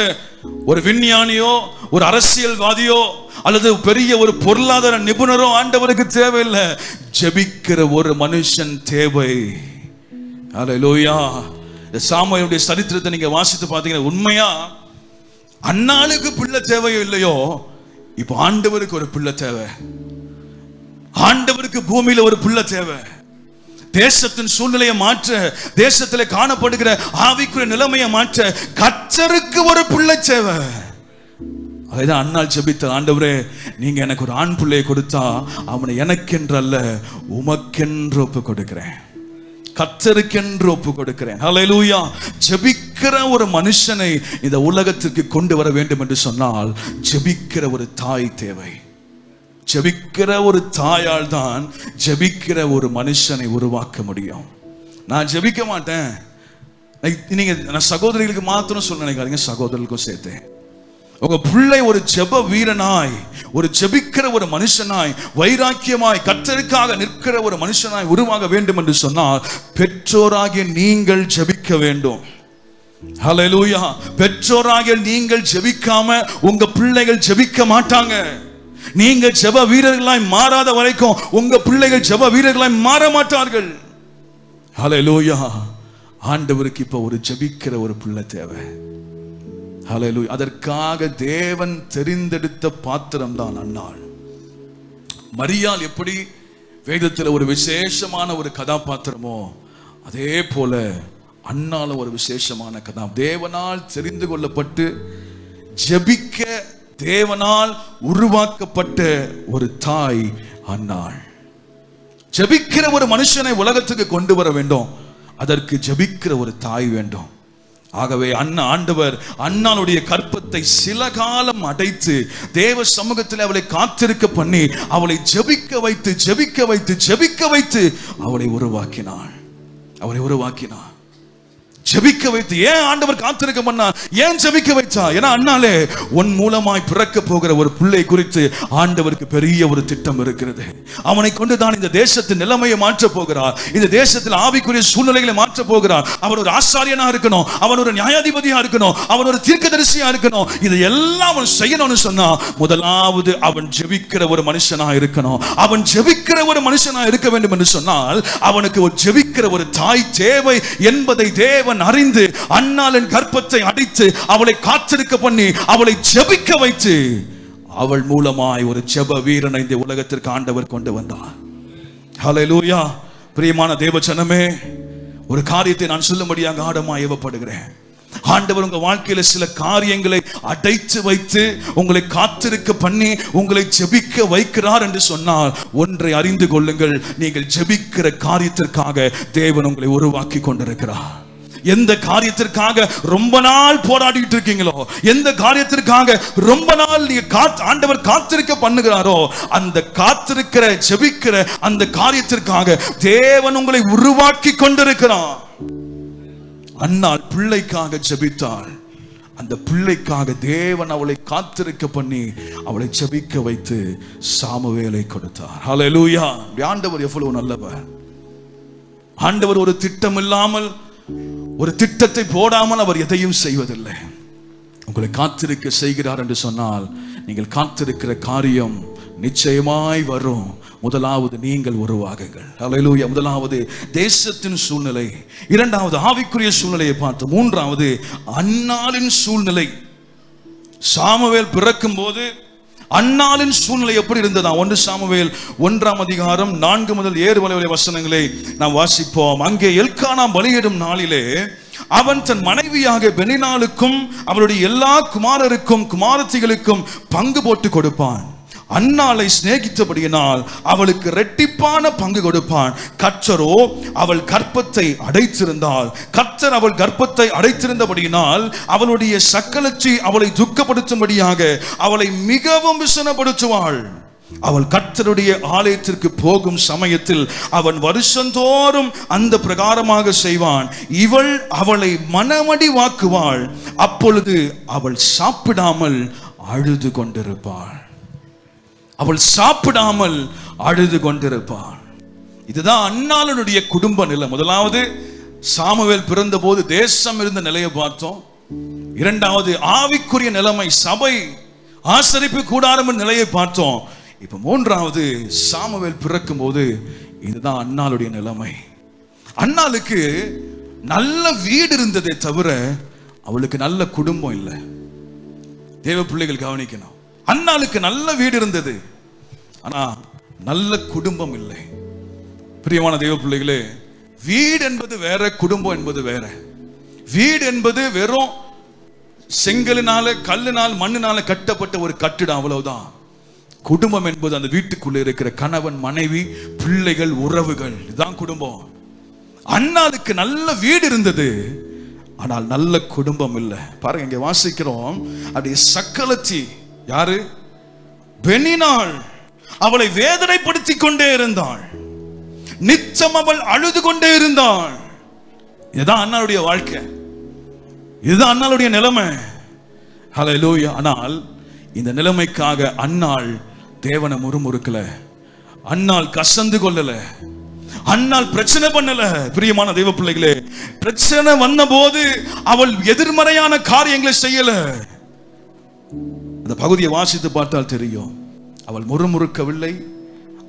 ஒரு விஞ்ஞானியோ, ஒரு அரசியல்வாதியோ, அல்லது பெரிய ஒரு பொருளாதார நிபுணரோ ஆண்டவருக்கு தேவையில்லை. ஜெபிக்கிற ஒரு மனுஷன் தேவை. ஹல்லேலூயா. சாமுவேலுடைய சரித்திரத்தை நீங்க வாசித்து பார்த்தீங்கன்னா, உண்மையா அன்னாளுக்கு பிள்ளை தேவையோ இல்லையோ, இப்போ ஆண்டவருக்கு ஒரு பிள்ளை தேவை. ஆண்டவருக்கு பூமியில ஒரு பிள்ளை தேவை. தேசத்தின் சூழ்நிலையை மாற்ற, தேசத்திலே காணப்படுகிற ஆவிக்குரிய நிலைமையை மாற்ற கர்த்தருக்கு ஒரு பிள்ளை தேவை. அதுதான் அன்னாள் ஜெபித்த, ஆண்டவரே நீங்க எனக்கு ஒரு ஆண் பிள்ளையை கொடுத்தா அவனை எனக்கென்றல்ல உமக்கென்று ஒப்பு கொடுக்கிறேன், கர்த்தருக்கென்று ஒப்பு கொடுக்கிறேன். ஹல்லேலூயா. ஜெபிக்கிற ஒரு மனுஷனை இந்த உலகத்திற்கு கொண்டு வர வேண்டும் என்று சொன்னால் ஜெபிக்கிற ஒரு தாய் தேவை. ஜெபிக்கிற ஒரு தாயால் தான் ஜெபிக்கிற ஒரு மனுஷனை உருவாக்க முடியும். நான் ஜெபிக்க மாட்டேன், நீங்க நான் சகோதரிகளுக்கு மாத்திரம் சொல்ல நினைக்காதீங்க, சகோதரர்களுக்கும் சேர்த்தேன். உங்க பிள்ளை ஒரு ஜெப வீரனாய், ஒரு ஜெபிக்கிற ஒரு மனுஷனாய், வைராக்கியமாய் கர்த்தருக்காக நிற்கிற ஒரு மனுஷனாய் உருவாக வேண்டும் என்று சொன்னால் பெற்றோராகிய நீங்கள் ஜெபிக்க வேண்டும். ஹல்லேலூயா. பெற்றோராகிய நீங்கள் ஜெபிக்காம உங்க பிள்ளைகள் ஜெபிக்க மாட்டாங்க. நீங்க ஜெப வீரர்களாய் மாறாத வரைக்கும் உங்க பிள்ளைகள் ஜெப வீரர்களாய் மாற மாட்டார்கள். ஹல்லேலூயா. ஆண்டவருக்கு இப்ப ஒரு ஜெபிக்கிற ஒரு பிள்ளை தேவை. ஹல்லேலூயா. அதற்காக தேவன் தெரிந்தெடுத்த பாத்திரம் தான் அன்னாள். மரியாள் எப்படி வேதத்தில் ஒரு விசேஷமான ஒரு கதாபாத்திரமோ அதே போல அன்னாளும் ஒரு விசேஷமான தேவனால் தெரிந்து கொள்ளப்பட்டு ஜெபிக்க தேவனால் உருவாக்கப்பட்ட ஒரு தாய் அன்னாள். ஜெபிக்கிற ஒரு மனுஷனை உலகத்துக்கு கொண்டு வர வேண்டும், அதற்கு ஜெபிக்கிற ஒரு தாய் வேண்டும். ஆகவே ஆண்டவர் அன்னாளுடைய கற்பத்தை சில காலம் அடைத்து தேவ சமூகத்தில் அவளை காத்திருக்க பண்ணி அவளை ஜெபிக்க வைத்து ஜெபிக்க வைத்து ஜெபிக்க வைத்து அவளை உருவாக்கினாள். ஜெபிக்க வைத்து. ஏன் ஆண்டவர் காத்திருக்க பண்ணா? ஏன் ஜெபிக்க வைச்சா? ஏன்னா அண்ணாலே உன் மூலமாய் பிறக்க போகிற ஒரு பிள்ளை குறித்து ஆண்டவருக்கு பெரிய ஒரு திட்டம் இருக்கிறது. அவனை கொண்டு தான் இந்த தேசத்தின் நிலைமையை மாற்ற போகிறார், இந்த தேசத்தில் ஆவிக்குரிய சூழ்நிலைகளை மாற்ற போகிறார். அவன் ஒரு ஆசாரியனா இருக்கணும், அவன் ஒரு நியாயாதிபதியா இருக்கணும், அவன் ஒரு தீர்க்கதரிசியா இருக்கணும். இது எல்லாம் அவன் செய்யணும்னு சொன்னா முதலாவது அவன் ஜெபிக்கிற ஒரு மனுஷனா இருக்கணும். அவன் ஜெபிக்கிற ஒரு மனுஷனா இருக்க வேண்டும் என்று சொன்னால் அவனுக்கு ஒரு ஜெபிக்கிற ஒரு தாய் தேவை என்பதை தேவன் அறிந்து அன்னாளின் கர்ப்பத்தை அடைத்து அவளை காத்திருக்க பண்ணி அவளை ஜெபிக்க வைத்து அவள் மூலமாய் ஒரு ஜெப வீரனை இந்த உலகத்திற்கு ஆண்டவர் கொண்டு வந்தார். ஹல்லேலூயா. பிரியமான தேவஜனமே, ஒரு காரியத்தை நான் சொல்லும்படியாக ஆழமாய் ஏவப்படுகிறேன். ஆண்டவர் உங்க வாழ்க்கையில சில காரியங்களை அடைத்து வைத்து உங்களை காத்திருக்க பண்ணி உங்களை ஜெபிக்க வைக்கிறார் என்று சொன்னால் ஒன்றை அறிந்து கொள்ளுங்கள், நீங்கள் ஜெபிக்கிற காரியத்திற்காக தேவன் உங்களை உருவாக்கி கொண்டிருக்கிறார். எந்த காரியத்திற்காக ரொம்ப நாள் போராடிட்டு இருக்கீங்களோ, எந்த காரியத்திற்காக ரொம்ப நாள் நீங்க ஆண்டவர் காத்திருக்க பண்ணுகிறாரோ, அந்த காத்திருக்கிற ஜெபிக்கிற அந்த காரியத்திற்காக தேவன் உங்களை உருவாக்கி கொண்டிருக்கிறார். அன்னாள் பிள்ளைக்காக ஜெபித்தாள். அந்த பிள்ளைக்காக தேவன் அவளை காத்திருக்க பண்ணி அவளை ஜெபிக்க வைத்து சாமுவேலை கொடுத்தார். ஹல்லேலூயா. ஆண்டவர் எவ்வளவு நல்லவர். ஆண்டவர் ஒரு திட்டம் இல்லாமல், ஒரு திட்டத்தை போடாமல் அவர் எதையும் செய்வதில்லை. உங்களை காத்திருக்க செய்கிறார் என்று சொன்னால் நீங்கள் காத்திருக்கிற காரியம் நிச்சயமாய் வரும். முதலாவது நீங்கள் உருவாகுங்கள். ஹல்லேலூயா. முதலாவது தேசத்தின் சூழ்நிலை, இரண்டாவது ஆவிக்குரிய சூழ்நிலையை பார்த்து, மூன்றாவது அன்னாளின் சூழ்நிலை. சாமுவேல் பிறக்கும் போது அன்னாளின் சூழ்நிலை எப்படி இருந்ததா? 1 சாமுவேல் 1ஆம் அதிகாரம் 4 முதல் 7 வரை வசனங்களை நாம் வாசிப்போம். அங்கே எல்கானா பலியிடும் நாளிலே அவன் தன் மனைவியாக பெனினாளுக்கும் அவருடைய எல்லா குமாரருக்கும் குமாரத்திகளுக்கும் பங்கு போட்டு கொடுப்பான். அன்னாளை சிநேகித்தபடியினால் அவளுக்கு இரட்டிப்பான பங்கு கொடுப்பான். கர்த்தரோ அவள் கர்ப்பத்தை அடைத்திருந்தாள். கர்த்தர் அவள் கர்ப்பத்தை அடைத்திருந்தபடியினால் அவளுடைய சக்கலச்சி அவளை துக்கப்படுத்தும்படியாக அவளை மிகவும் விசனப்படுத்துவாள். அவள் கர்த்தருடைய ஆலயத்திற்கு போகும் சமயத்தில் அவன் வருஷந்தோறும் அந்த பிரகாரமாக செய்வான். இவள் அவளை மனமடி வாக்குவாள். அப்பொழுது அவள் சாப்பிடாமல் அழுது கொண்டிருப்பாள். அவள் சாப்பிடாமல் அழுது கொண்டிருப்பாள். இதுதான் அன்னாளுடைய குடும்ப நிலை. முதலாவது சாமுவேல் பிறந்த போது தேசம் இருந்த நிலையை பார்த்தோம். இரண்டாவது ஆவிக்குரிய நிலைமை, சபை ஆசரிப்பு கூடாரம் நிலையை பார்த்தோம். இப்ப மூன்றாவது சாமுவேல் பிறக்கும் போது இதுதான் அன்னாளுடைய நிலைமை. அன்னாளுக்கு நல்ல வீடு இருந்ததே தவிர அவளுக்கு நல்ல குடும்பம் இல்லை. தேவ பிள்ளைகள் கவனிக்கணும். அன்னாளுக்கு நல்ல வீடு இருந்தது, ஆனா நல்ல குடும்பம் இல்லை. பிரியமான தேவ பிள்ளைகளே, வீடு என்பது வேற, குடும்பம் என்பது வேற. வீடு என்பது வெறும் செங்கலினால, கல்லினால், மண்ணினால கட்டப்பட்ட ஒரு கட்டிடம், அவ்வளவுதான். குடும்பம் என்பது அந்த வீட்டுக்குள்ள இருக்கிற கணவன், மனைவி, பிள்ளைகள், உறவுகள், இதுதான் குடும்பம். அன்னாளுக்கு நல்ல வீடு இருந்தது, ஆனால் நல்ல குடும்பம் இல்லை. பாருங்க, இங்க வாசிக்கிறோம், அப்படியே சக்கலத்தி, யாரு? பெனினாள் அவளை வேதனைப்படுத்தி கொண்டே இருந்தாள். நிச்சயம் அவள் அழுது கொண்டே இருந்தாள். இதுதான் அன்னாளுடைய வாழ்க்கை, இதுதான் அன்னாளுடைய நிலைமை. ஹல்லேலூயா. ஆனால் இந்த நிலைமைக்காக அன்னாள் தேவனை முறுமுறுக்கல, அன்னாள் கசந்து கொள்ளல, அன்னாள் பிரச்சனை பண்ணல. பிரியமான தெய்வ பிள்ளைகளே, பிரச்சனை வந்த போது அவள் எதிர்மறையான காரியங்களை செய்யல. அந்த பகுதியை வாசித்து பார்த்தால் தெரியும், அவள் முறுமுறுக்கவில்லை,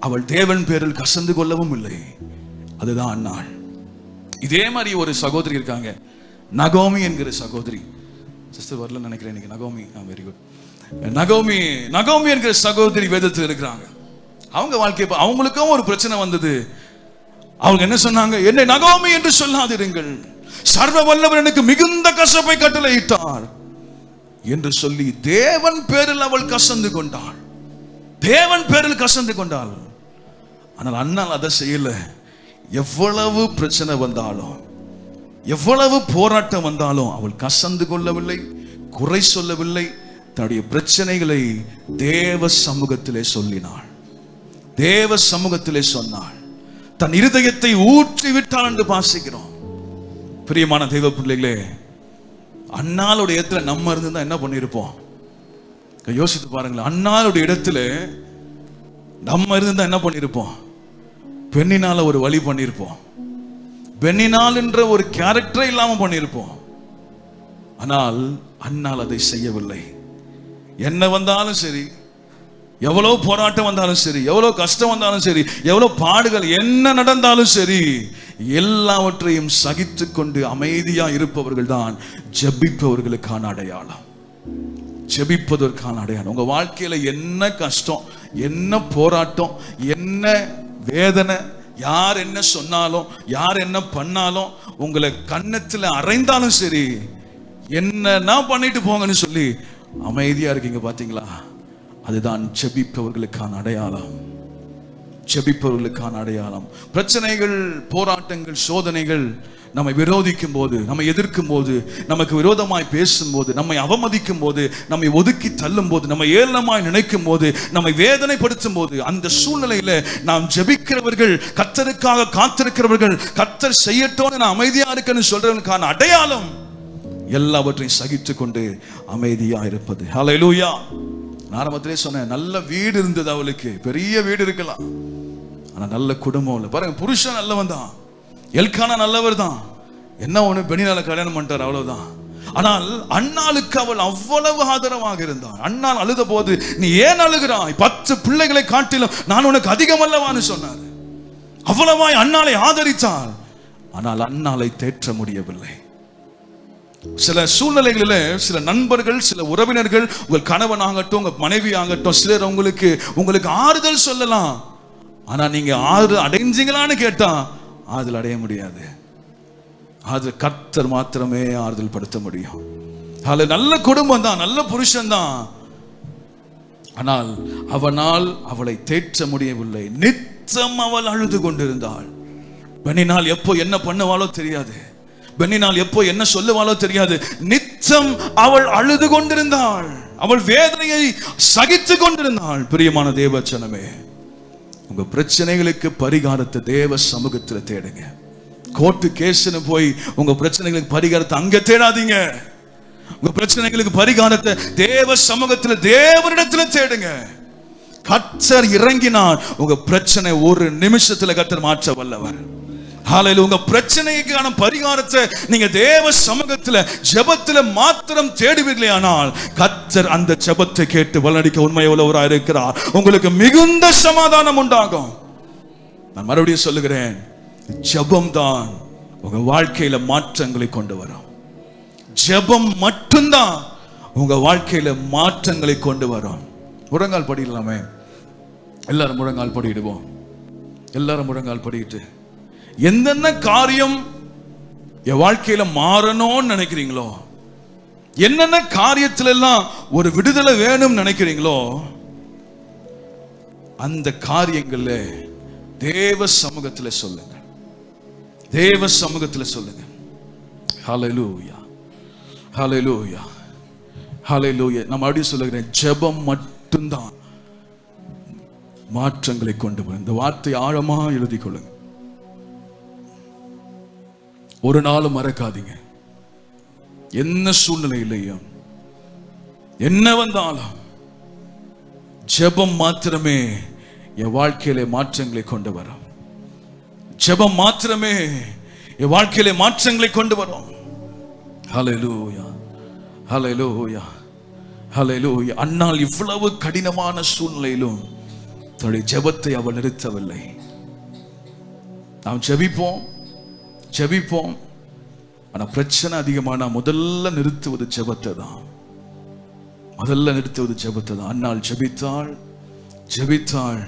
அவள் தேவன் பேரில் கசந்து கொள்ளவும் இல்லை. அதுதான் அன்னாள். இதே மாதிரி ஒரு சகோதரி இருக்காங்க, நகோமி என்கிற சகோதரி. சிஸ்டர் வரல நினைக்கிறேன் இன்னைக்கு. நகோமி, வெரி குட். நகோமி என்கிற சகோதரி வேதத்தில் இருக்கிறாங்க. அவங்க வாழ்க்கை, அவங்களுக்கும் ஒரு பிரச்சனை வந்தது. அவங்க என்ன சொன்னாங்க? என்னை நகோமி என்று சொல்லாதிருங்கள், சர்வ வல்லவர் எனக்கு மிகுந்த கசப்பை கட்டளையிட்டார் என்று சொல்லி தேவன் பேரில் அவள் கசந்து கொண்டாள். தேவன் பேரில் கசந்து கொண்டாள். ஆனால் அண்ணால் அதை செய்யல. எவ்வளவு பிரச்சனை வந்தாலும், எவ்வளவு போராட்டம் வந்தாலும் அவள் கசந்து கொள்ளவில்லை, குறை சொல்லவில்லை. தன்னுடைய பிரச்சனைகளை தேவ சமூகத்திலே சொல்லினாள், தேவ சமூகத்திலே சொன்னாள். தன் இருதயத்தை ஊற்றி விட்டாள் என்று வாசிக்கிறோம். பிரியமான தெய்வ பிள்ளைகளே, அன்னாளுடைய இடத்துல நம்ம இருந்தா என்ன பண்ணிருப்போம்? யோசித்து பாருங்களேன். அன்னாளுடைய இடத்துல நம்ம இருந்தா என்ன பண்ணிருப்போம்? பெண்ணினால ஒரு வழி பண்ணிருப்போம், பெண்ணினால் என்ற ஒரு கேரக்டரை இல்லாம பண்ணிருப்போம். ஆனால் அன்னாள் அதை செய்யவில்லை. என்ன வந்தாலும் சரி, எவ்வளவு போராட்டம் வந்தாலும் சரி, எவ்வளவு கஷ்டம் வந்தாலும் சரி, எவ்வளவு பாடுகள் என்ன நடந்தாலும் சரி, எல்லாவற்றையும் சகித்து கொண்டு அமைதியா இருப்பவர்கள் தான் ஜெபிப்பவர்களுக்கான அடையாளம், ஜெபிப்பதற்கான அடையாளம். உங்க வாழ்க்கையில என்ன கஷ்டம், என்ன போராட்டம், என்ன வேதனை, யார் என்ன சொன்னாலும், யார் என்ன பண்ணாலும், உங்களை கன்னத்துல அறைந்தாலும் சரி, என்னன்னா பண்ணிட்டு போங்கன்னு சொல்லி அமைதியா இருக்கீங்க பாத்தீங்களா? அதுதான் ஜெபிப்பவர்களுக்கான அடையாளம், ஜெபிப்பவர்களுக்கான அடையாளம். பிரச்சனைகள், போராட்டங்கள், சோதனைகள் நம்மை விரோதிக்கும் போது, நம்மை எதிர்க்கும் போது, நமக்கு விரோதமாய் பேசும்போது, நம்மை அவமதிக்கும் போது, நம்மை ஒதுக்கி தள்ளும் போது, நம்மை ஏளனமாய் நினைக்கும் போது, நம்மை வேதனைப்படுத்தும் போது, அந்த சூழ்நிலையில நாம் ஜெபிக்கிறவர்கள், கர்த்தருக்காக காத்திருக்கிறவர்கள், கர்த்தர் செய்யட்டும் நான் அமைதியா இருக்கேன்னு சொல்றவர்களுக்கான அடையாளம் எல்லாவற்றையும் சகித்து கொண்டு அமைதியா இருப்பது. ஹல்லேலூயா. ஆரம்பத்திலே சொன்னேன், நல்ல வீடு இருந்தது அவளுக்கு, பெரிய வீடு இருக்கலாம், ஆனா நல்ல குடும்பம் இல்லை. பாருங்க, புருஷன் நல்லவன் தான், எல்கானா நல்லவர் தான், என்ன ஒண்ணு பெண்ணினால கல்யாணம் பண்ணிட்டார், அவ்வளவுதான். ஆனால் அன்னாளுக்கு அவள் அவ்வளவு ஆதரவாக இருந்தாள். அன்னாள் அழுத போது, நீ ஏன் அழுகிறாய்? 10 பிள்ளைகளை காட்டிலும் நான் உனக்கு அதிகம் அல்லவான்னு சொன்னார். அவ்வளவாய் அன்னாளை ஆதரித்தாள். ஆனால் அன்னாளை தேற்ற முடியவில்லை. சில சூழ்நிலைகளில் சில நண்பர்கள், சில உறவினர்கள், உங்கள் கணவன் ஆகட்டும், உங்க மனைவி ஆகட்டும், சிலர் உங்களுக்கு ஆறுதல் சொல்லலாம். ஆனா நீங்க ஆறுதல் அடைஞ்சீங்களான்னு கேட்டா ஆறுதல் அடைய முடியாது. அது கர்த்தர் மாத்திரமே ஆறுதல் படுத்த முடியும். அதுல நல்ல குடும்பம் தான், நல்ல புருஷன் தான், ஆனால் அவனால் அவளை தேற்ற முடியவில்லை. நித்தம் அவள் அழுது கொண்டிருந்தாள். பெண்ணினால் எப்போ என்ன பண்ணுவாளோ தெரியாது, பெண்ணினால் எப்போ என்ன சொல்லுவாளோ தெரியாது. நித்தம் அவள் அழுது கொண்டிருந்தாள், அவள் வேதனையை சகித்து கொண்டிருந்தாள். பிரியமான தேவச்சனமே, உங்க பிரச்சனைகளுக்கு பரிகாரத்தை தேவ சமூகத்தில் தேடுங்க. கோர்ட்டு கேஸ்னு போய் உங்க பிரச்சனைகளுக்கு பரிகாரத்தை அங்க தேடாதீங்க. உங்க பிரச்சனைகளுக்கு பரிகாரத்தை தேவ சமூகத்தில், தேவனிடத்தில் தேடுங்க. கர்த்தர் இறங்கினார், உங்க பிரச்சனை ஒரு நிமிஷத்துல கர்த்தர் மாற்ற வல்லவர். ஹல்லேலூயா. உங்க பிரச்சனைக்கான பரிகாரத்தை நீங்க தேவ சமூகத்துல, ஜெபத்துல மாத்திரம் தேடுவீர்களே, ஆனால் கர்த்தர் அந்த ஜெபத்தை கேட்டு வல்லடிக்க உண்மையுள்ளவராக இருக்கிறார். உங்களுக்கு மிகுந்த சமாதானம் உண்டாகும். நான் மறுபடியும் சொல்லுகிறேன், ஜெபம் தான் உங்க வாழ்க்கையில மாற்றங்களை கொண்டு வரும். ஜெபம் மட்டும்தான் உங்க வாழ்க்கையில மாற்றங்களை கொண்டு வரும். முழங்கால் படிக்கலாமே? எல்லாரும் முழங்கால் படிடுவோம். எல்லாரும் முழங்கால் படிட்டு என்னென்ன காரியம் என் வாழ்க்கையில மாறணும்னு நினைக்கிறீங்களோ, என்னென்ன காரியத்துல எல்லாம் ஒரு விடுதலை வேணும் நினைக்கிறீங்களோ, அந்த காரியங்கள்ல தேவ சமூகத்துல சொல்லுங்க, தேவ சமூகத்துல சொல்லுங்க. ஹல்லேலூயா, ஹல்லேலூயா, ஹல்லேலூயா. நம்ம அப்படி சொல்லுகிறேன், ஜெபம் மட்டும்தான் மாற்றங்களை கொண்டு வரும். இந்த வார்த்தை ஆழமா எழுதி கொள்ளுங்க, ஒரு நாளும் மறக்காதீங்க. என்ன சூழ்நிலையிலையும் என்ன வந்தாலும் ஜெபம் மாத்திரமே என் வாழ்க்கையிலே மாற்றங்களை கொண்டு வரும். ஜெபம் மாத்திரமே என் வாழ்க்கையிலே மாற்றங்களை கொண்டு வரும். ஹல்லேலூயா, ஹல்லேலூயா, ஹல்லேலூயா. அன்னாள் இவ்வளவு கடினமான சூழ்நிலையிலும் தன்னுடைய ஜெபத்தை அவள் நிறுத்தவில்லை. நாம் ஜெபிப்போம் ஜெபிப்போம், ஆனா பிரச்சனை அதிகமான முதல்ல நிறுத்துவது ஜெபத்தை தான். முதல்ல நிறுத்துவது ஜெபத்தை தான். அன்னாள் ஜெபித்தாள் ஜெபித்தாள்,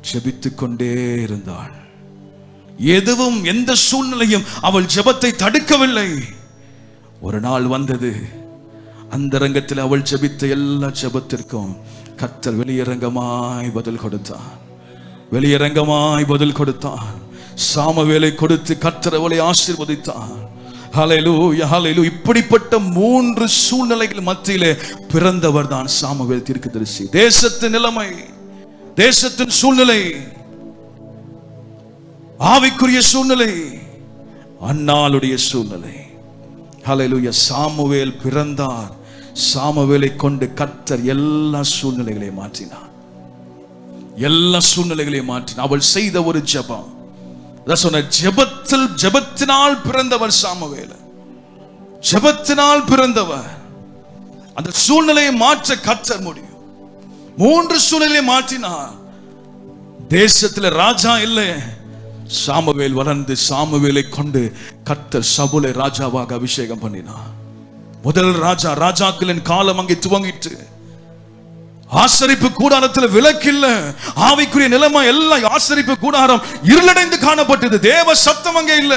ஜெபித்துக் கொண்டே இருந்தாள். எதுவும் எந்த சூழ்நிலையும் அவள் ஜெபத்தை தடுக்கவில்லை. ஒரு நாள் வந்தது, அந்த ரங்கத்தில் அவள் ஜெபித்த எல்லா ஜெபத்திற்கும் கர்த்தர் வெளியரங்கமாய் பதில் கொடுத்தார். வெளியரங்கமாய் பதில் கொடுத்தார். சாமுவேலை கொடுத்து கர்த்தர் அவளை ஆசீர்வதித்தார். ஹல்லேலூயா, ஹல்லேலூயா. இப்படிப்பட்ட 3 சூழ்நிலைகள் மத்தியிலே பிறந்தவர் தான் சாமுவேல் தீர்க்கதரிசி. தேசத்தின் நிலைமை, தேசத்தின் சூழ்நிலை, ஆவிக்குரிய சூழ்நிலை, அன்னாளுடைய சூழ்நிலை. ஹல்லேலூயா. சாமுவேல் பிறந்தார். சாமுவேலை கொண்டு கர்த்தர் எல்லா சூழ்நிலைகளையும் மாற்றினார். எல்லா சூழ்நிலைகளையும் மாற்றினார். அவள் செய்த ஒரு ஜெபம், சொன்ன ஜெபத்தினால் பிறந்தவர் சாமுவேல். ஜெபத்தினால் பிறந்தவர். அந்த சூழ்நிலையை மாற்ற கர்த்தர் முடியும். 3 சூழ்நிலையை மாற்றினார். தேசத்தில் ராஜா இல்லை, சாமுவேல் வளர்ந்து சாமுவேலை கொண்டு கர்த்தர் சவுலை ராஜாவாக அபிஷேகம் பண்ணினார். முதல் ராஜாக்களின் காலம் அங்கே துவங்கிட்டு, ஆசரிப்பு கூடாரத்தில் விளக்கில்ல, ஆவிக்குரிய நிலைமை எல்லாம் ஆசரிப்பு கூடாரம் இருளடைந்து காணப்பட்டது. தேவ சத்தம் அங்கே இல்ல.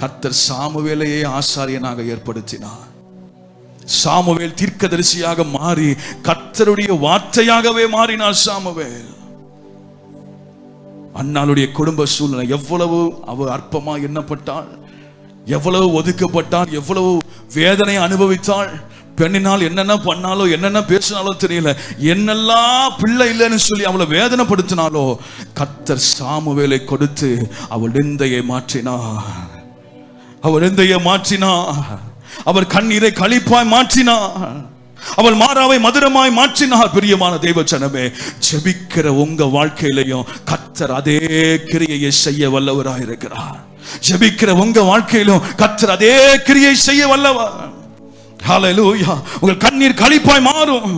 கர்த்தர் சாமுவேலையே ஆசாரியனாக ஏற்படுத்தினார். சாமுவேல் தீர்க்கதரிசியாக மாறி கர்த்தருடைய வார்த்தையாகவே மாறினார் சாமுவேல். அன்னாளுடைய குடும்ப சூழ்நிலை எவ்வளவு அவ அற்பமா எண்ணப்பட்டாள், எவ்வளவு ஒதுக்கப்பட்டாள், எவ்வளவு வேதனை அனுபவித்தாள். பெண்ணினால் என்னென்ன பண்ணாலோ என்னென்ன பேசினாலோ தெரியல, என்னெல்லாம் பிள்ளை இல்லைன்னு சொல்லி அவளை வேதனைப்படுத்தினாலோ கர்த்தர் சாமுவேலை கொடுத்து அவள் நிந்தையை மாற்றினார். அவள் நிந்தையை மாற்றினார். அவர் கண்ணீரை களிப்பாய் மாற்றினார். அவள் மாறாவை மதுரமாய் மாற்றினார். பிரியமான தேவ ஜனமே, ஜெபிக்கிற உங்க வாழ்க்கையிலையும் கர்த்தர் அதே கிரியையை செய்ய வல்லவராயிருக்கிறார். ஜெபிக்கிற உங்க வாழ்க்கையிலும் கர்த்தர் அதே கிரியை செய்ய வல்லவர். ஹல்லேலூயா. உங்கள் கண்ணீர் களிப்பாய் மாறும்,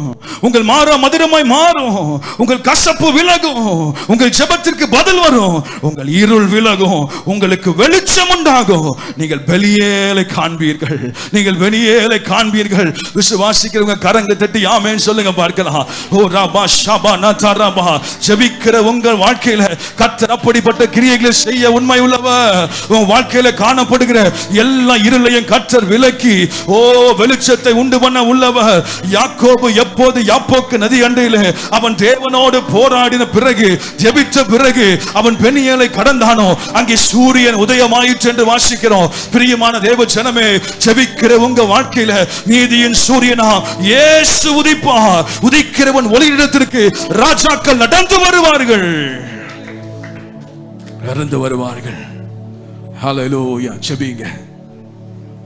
உங்கள் மாறா மதுரமாய் மாறும், உங்கள் கசப்பு விலகும், உங்கள் ஜெபத்திற்கு பதில் வரும், உங்கள் இருள் விலகும், உங்களுக்கு வெளிச்சம் உண்டாகும். நீங்கள் வெளியேலை காண்பீர்கள், நீங்கள் வெளியேலை காண்பீர்கள். விசுவாசிக்கிறவங்க கரங்க தட்டி ஆமென் சொல்லுங்க பார்க்கலாம். ஓ ரபா ஷபா நதரபா. ஜெபிக்கிற உங்கள் வாழ்க்கையில கர்த்தர் அப்படிப்பட்ட கிரியைகளை செய்ய உண்மை உள்ளவர். உங்கள் வாழ்க்கையில காணப்படுகிற எல்லா இருளையும் கர்த்தர் விலக்கி ஓ வெளிச்சத்தை உண்டு பண்ண உள்ளவர். யாக்கோபு எப்போது யாப்போக்கு நதி அண்டையிலே அவன் தேவனோடு போராடின பிறகு, ஜெபித்த பிறகு அவன் பெனியேலை கடந்தானோ, அங்கே சூரியன் உதயமாயிற்று என்று வாசிக்கிறோம். பிரியமான தேவ ஜனமே, ஜெபிக்கிற உங்க வாழ்க்கையில நீதியின் சூரியனா இயேசு உதிப்பார். உதிக்கிறவன் ஒளியிடத்திற்கு ராஜாக்கள் நடந்து வருவார்கள், நடந்து வருவார்கள். ஹல்லேலூயா. ஜெபிங்க,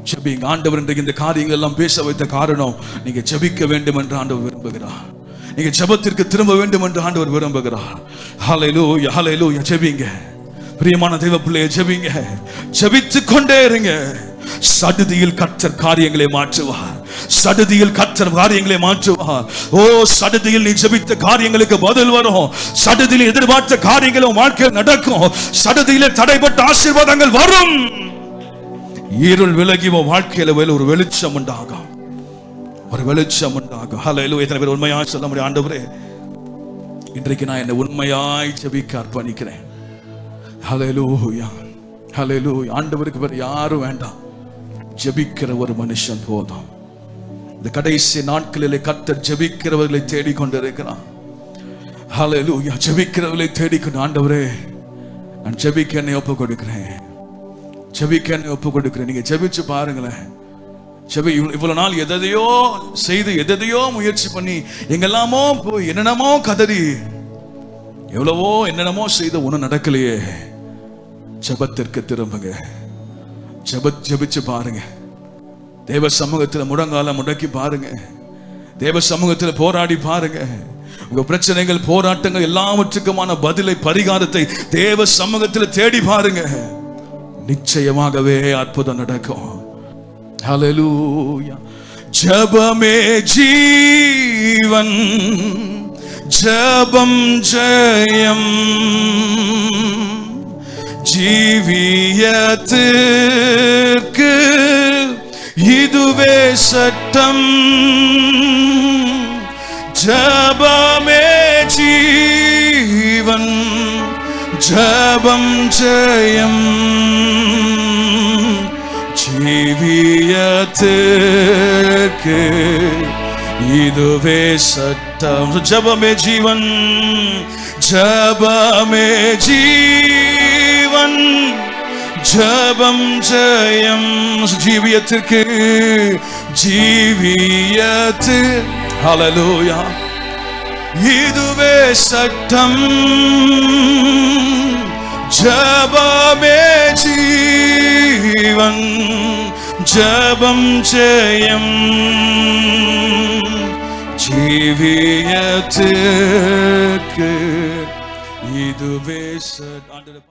ஜெபிங்க. ஆண்டவர் இன்றைக்கு இந்த காரியங்கள் எல்லாம் பேச வைத்த காரணம், நீங்க ஜெபிக்க வேண்டும் என்று ஆண்டவர் விரும்புகிறார். நீங்க ஜெபத்திற்கு திரும்ப வேண்டும் என்று ஆண்டவர் விரும்புகிறார். ஹல்லேலூயா, ஹல்லேலூயா. ஜெபிங்க பிரியமான தேவ பிள்ளையே, ஜெபிங்க. ஜெபித்துக் கொண்டே இருங்க. சடுதியில் கர்த்தர் காரியங்களை மாற்றுவார். சடுதியில் கர்த்தர் காரியங்களை மாற்றுவார். ஓ சடுதியில் நீ ஜெபித்த காரியங்களுக்கு பதில் வரும். சடுதியில் எதிர்பார்த்த காரியங்களும் வாழ்க்கையில் நடக்கும். சடுதியில் தடைப்பட்ட ஆசீர்வாதங்கள் வரும். இருள் விலகி வாழ்க்கையில ஒரு வெளிச்சம் உண்டாகும், ஒரு வெளிச்சம் உண்டாகும். ஹல்லேலூயா. எத்தனை பேர் உண்மையாய் சொல்ல முடியும், ஆண்டவரே இன்றைக்கு நான் என்னை உண்மையாய் ஜெபிக்க அர்ப்பணிக்கிறேன். ஹல்லேலூயா, ஹல்லேலூயா. ஆண்டவருக்கு வேற யாரும் வேண்டாம், ஜெபிக்கிற ஒரு மனுஷன் போதும். இந்த கடைசி நாட்களிலே கர்த்தர் ஜெபிக்கிறவர்களை தேடிக்கொண்டிருக்கிறார். ஹல்லேலூயா. ஜெபிக்கிறவர்களை தேடிக்கொண்டு, ஆண்டவரே நான் ஜெபிக்க என்னை ஒப்பு கொடுக்கிறேன், ஜெபிக்க என்னை ஒப்பு கொடுக்கிறேன். நீங்க ஜெபிச்சு பாருங்களேன். இவ்வளவு நாள் எதையோ செய்து எதையோ முயற்சி பண்ணி எங்கெல்லாமோ போய் என்னென்னமோ கதறி எவ்வளவோ என்னென்னமோ செய்த ஒண்ணு நடக்கலையே. ஜெபத்திற்கு திரும்புங்க, ஜெபிச்சு பாருங்க. தேவ சமூகத்தில் முழங்கால முடக்கி பாருங்க, தேவ சமூகத்தில் போராடி பாருங்க. உங்க பிரச்சனைகள், போராட்டங்கள் எல்லாவற்றுக்குமான பதிலை, பரிகாரத்தை தேவ சமூகத்தில் தேடி பாருங்க. நிச்சயமாகவே அற்புதம் நடக்கும். ஹல்லேலூயா. ஜெபமே ஜீவன், ஜெபம் ஜெயம், ஜீவியத்திற்கு இதுவே சட்டம். ஜெபமே ஜீவன், ஜெபம் ஜெயம், ஜீவியத்திற்கு இதுவே சட்டம். ஜெபமே ஜீவன், ஜெபமே ஜீவன், ஜெபம் ஜெயம், ஜீவியத்திற்கு ஜீவியத்து. ஹல்லேலூயா. இதுவே சட்டம். ஜெபமே ஜீவன், ஜெபம் ஜெயம், ஜீவியத்திற்கு இதுவே சட்டம்.